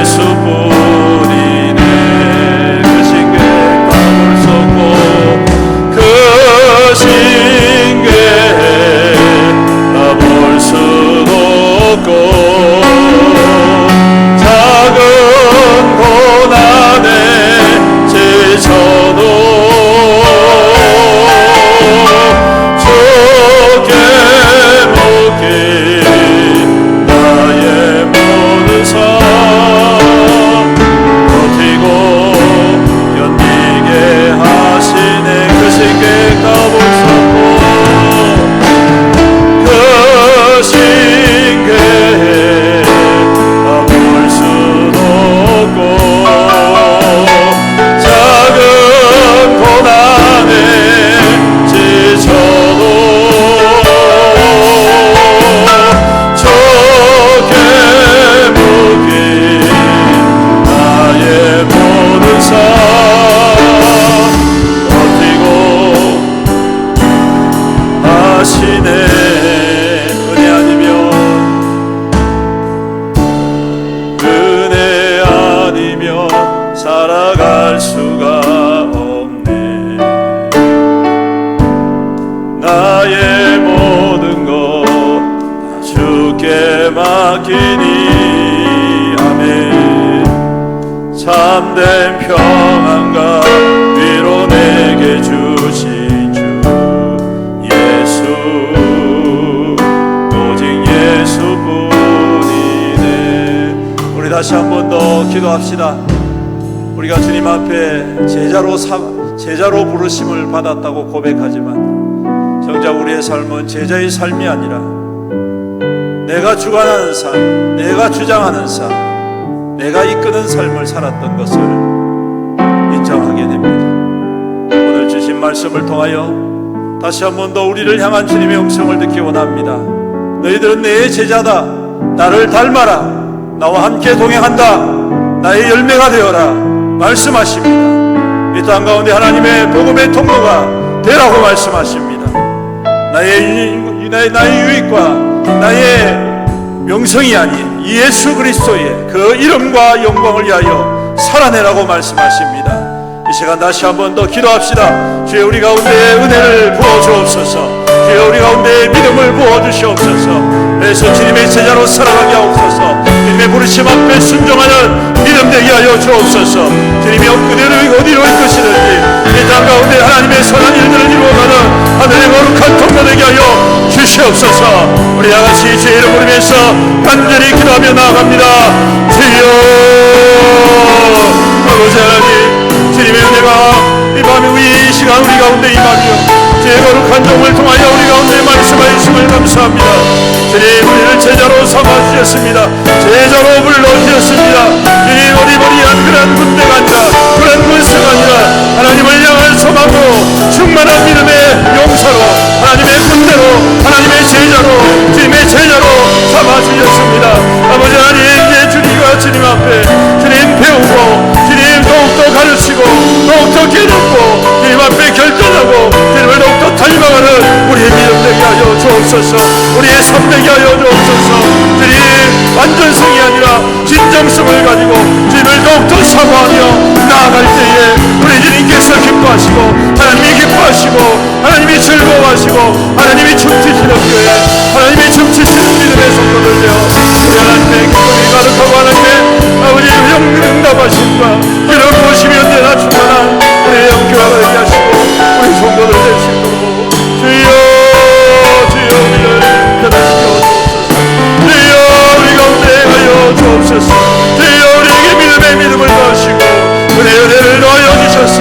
예수뿐이네. 그 신께 밥을 쏟고 그 신께 가볼 수도 없고 작은 고난에 지쳐도 살아갈 수가 없네. 나의 모든 것 다 주께 맡기니 아멘. 참된 평안과 위로 내게 주신 주 예수, 오직 예수뿐이네. 우리 다시 한 번 더 기도합시다. 우리가 주님 앞에 제자로 부르심을 받았다고 고백하지만 정작 우리의 삶은 제자의 삶이 아니라 내가 주관하는 삶, 내가 주장하는 삶, 내가 이끄는 삶을 살았던 것을 인정하게 됩니다. 오늘 주신 말씀을 통하여 다시 한 번 더 우리를 향한 주님의 음성을 듣기 원합니다. 너희들은 내 제자다. 나를 닮아라. 나와 함께 동행한다. 나의 열매가 되어라. 말씀하십니다. 이 땅 가운데 하나님의 복음의 통로가 되라고 말씀하십니다. 나의 유익과 나의 명성이 아닌 예수 그리스도의 그 이름과 영광을 위하여 살아내라고 말씀하십니다. 이 시간 다시 한 번 더 기도합시다. 주여, 우리 가운데 은혜를 부어주옵소서. 주여, 우리 가운데 믿음을 부어주시옵소서. 그래서 주님의 제자로 살아가게 하옵소서. 주님의 부르심 앞에 순종하는 믿음 되게 하여 주옵소서. 주님이 그대로 어디로 이끄시든지 이 땅 가운데 하나님의 선한 일들을 이루어가는 하늘의 거룩한 통로 되게 하여 주시옵소서. 우리 다같이 주의 이름 부르면서 간절히 기도하며 나아갑니다. 주여, 아버지 하나님, 주님의 은혜가 이 밤에 이 시간 우리 가운데 임하며 주의 거룩한 종을 통하여 우리 가운데 말씀하심을 감사합니다. 주님, 우리를 제자로 삼아주셨습니다. 제자로 불러주셨습니다. 주님, 어리버리한 그런 군대가 아니라, 그런 군사가 아니라 하나님을 향한 소망으로 충만한 믿음의 용사로, 하나님의 군대로, 하나님의 제자로, 주님의 제자로 삼아주셨습니다. 아버지 하나님, 이제 주님과 주님 앞에 주님 배우고 주님 더욱더 가르치고 더욱더 깨닫고 주님 앞에 결단하고 주님을 더욱더 닮아가는 우리의 믿음 되게 하여 주옵소서. 우리의 삶 되게 하여 주옵소서. 주님, 완전성이 아니라 진정성을 가지고 주님을 더욱더 사모하며 나아갈 때에 우리 주님께서 기뻐하시고 하나님이 기뻐하시고 하나님이 즐거워하시고 하나님이 춤추시는 교회, 하나님이 춤추시는 믿음의 성도들 되어 우리 하나님의 기쁨이 가득하고 하나님의 아버지 응답하심과 이런 모심이 언제나 충만한 우리의 영교회가 되게 하시고 우리 성도들 될 수 있도록 주여, 주여, 우리를 변화시켜 주옵소서. 주여, 우리 가운데 하여 주옵소서. 주여, 우리에게 믿음의 믿음을 더하시고 은혜를 더하여 주셔서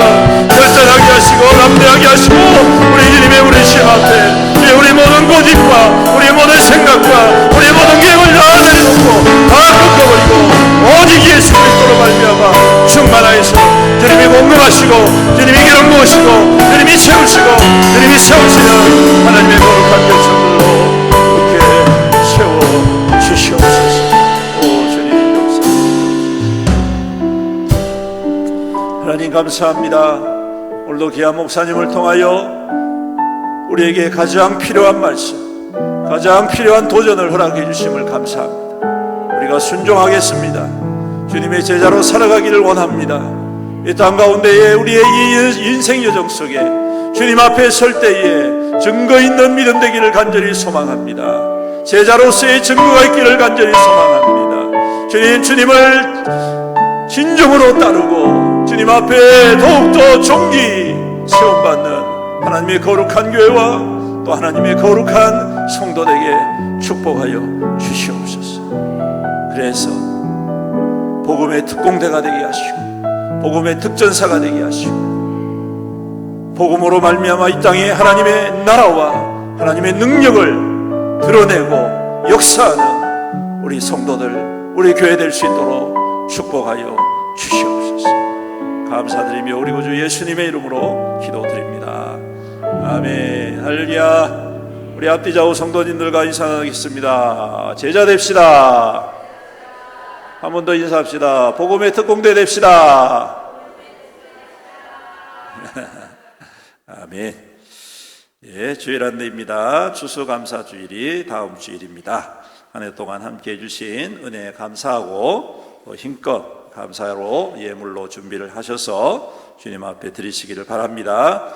결단하게 하시고 담대하게 하시고 우리 주님의 부르심 앞에 주여, 우리 모든 고집과 우리 모든 생각과 우리 모든 계획을 다 내려놓고 다 꺾어버리고 오직 예수 그리스도로 말미암아 충만하여서 주님이 공급하시고 주님이 기름 부으시고 주님이 채우시고 주님이 세우시는 하나님의 거룩한 결정들로 그렇게 세워 주시옵소서. 오 주님 감사합니다. 하나님 감사합니다. 오늘도 귀한 목사님을 통하여 우리에게 가장 필요한 말씀, 가장 필요한 도전을 허락해 주심을 감사합니다. 우리가 순종하겠습니다. 주님의 제자로 살아가기를 원합니다. 이 땅 가운데에 우리의 이 인생 여정 속에 주님 앞에 설 때에 증거 있는 믿음 되기를 간절히 소망합니다. 제자로서의 증거가 있기를 간절히 소망합니다. 주님, 주님을 진정으로 따르고 주님 앞에 더욱더 존귀 세움받는 하나님의 거룩한 교회와 또 하나님의 거룩한 성도에게 축복하여 주시옵소서. 그래서 복음의 특공대가 되게 하시고 복음의 특전사가 되게 하시고 복음으로 말미암아 이 땅에 하나님의 나라와 하나님의 능력을 드러내고 역사하는 우리 성도들, 우리 교회 될 수 있도록 축복하여 주시옵소서. 감사드리며 우리 구주 예수님의 이름으로 기도드립니다. 아멘. 할렐루야. 우리 앞뒤 좌우 성도님들과 인사 나누겠습니다. 제자 됩시다. 한 번 더 인사합시다. 복음의 특공대 됩시다. 아멘. 예, 주일 안내입니다. 추수감사주일이 다음 주일입니다. 한 해 동안 함께 해주신 은혜에 감사하고 힘껏 감사로 예물로 준비를 하셔서 주님 앞에 드리시기를 바랍니다.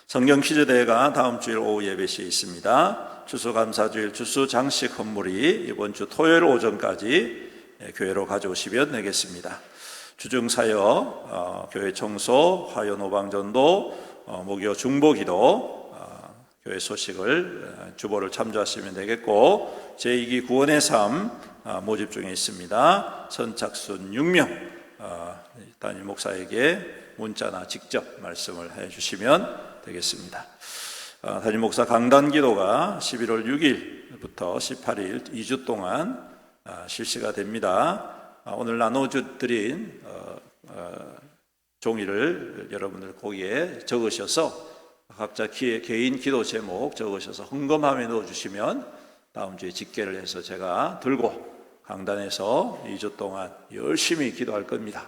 성경 퀴즈 대회가 다음 주일 오후 예배 시에 있습니다. 추수감사주일 추수 장식 헌물이 이번 주 토요일 오전까지 교회로 가져오시면 되겠습니다. 주중사역, 교회 청소, 화요 노방전도, 목요 중보기도, 교회 소식을 주보를 참조하시면 되겠고, 제2기 구원의 삶 모집 중에 있습니다. 선착순 6명 담임 목사에게 문자나 직접 말씀을 해주시면 되겠습니다. 담임 목사 강단 기도가 11월 6일부터 18일 2주 동안 실시가 됩니다. 오늘 나눠드린 종이를 여러분들 거기에 적으셔서 각자 개인 기도 제목 적으셔서 헌금함에 넣어주시면 다음 주에 집계를 해서 제가 들고 강단에서 2주 동안 열심히 기도할 겁니다.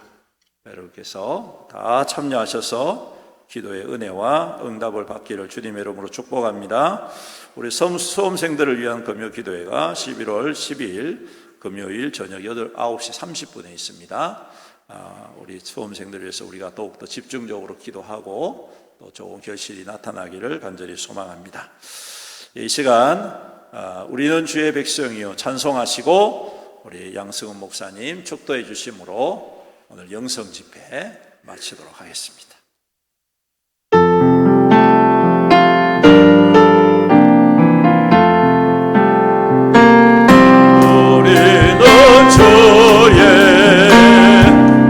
여러분께서 다 참여하셔서 기도의 은혜와 응답을 받기를 주님의 이름으로 축복합니다. 우리 수험생들을 위한 금요 기도회가 11월 12일 금요일 저녁 9시 30분에 있습니다. 우리 수험생들을 위해서 우리가 더욱더 집중적으로 기도하고 또 좋은 결실이 나타나기를 간절히 소망합니다. 이 시간 우리는 주의 백성이요 찬송하시고 우리 양승훈 목사님 축도해 주심으로 오늘 영성 집회 마치도록 하겠습니다.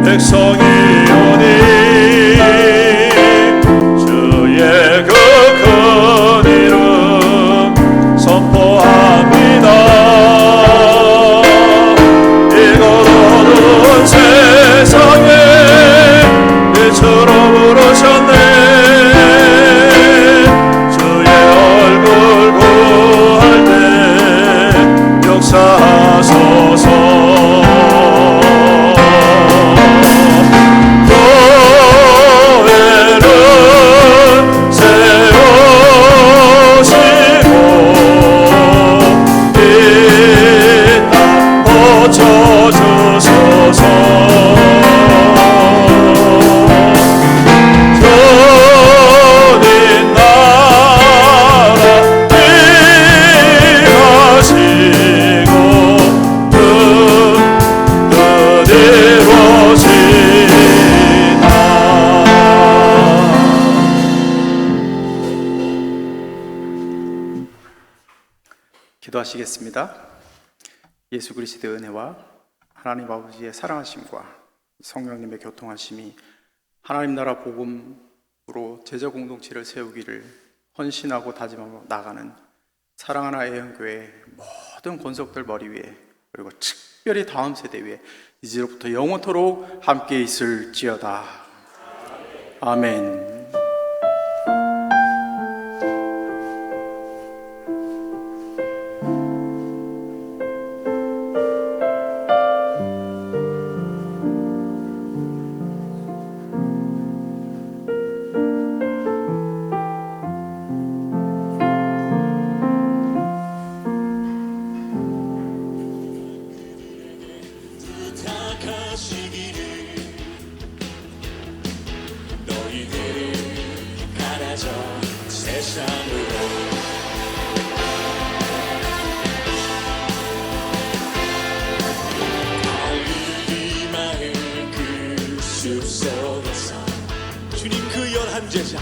백성이오니 주의 그 큰 이름 선포합니다. 이곳 어두운 세상에 빛으로 부르셨네. 주의 얼굴 구할 때 역사하소서. 기도하시겠습니다. 예수 그리스도의 은혜와 하나님 아버지의 사랑하심과 성령님의 교통하심이 하나님 나라 복음으로 제자 공동체를 세우기를 헌신하고 다짐하며 나가는 사랑하는 애형교회 모든 권속들 머리 위에 그리고 특별히 다음 세대 위에 이제로부터 영원토록 함께 있을지어다. 아멘. 주님 그 열한 제자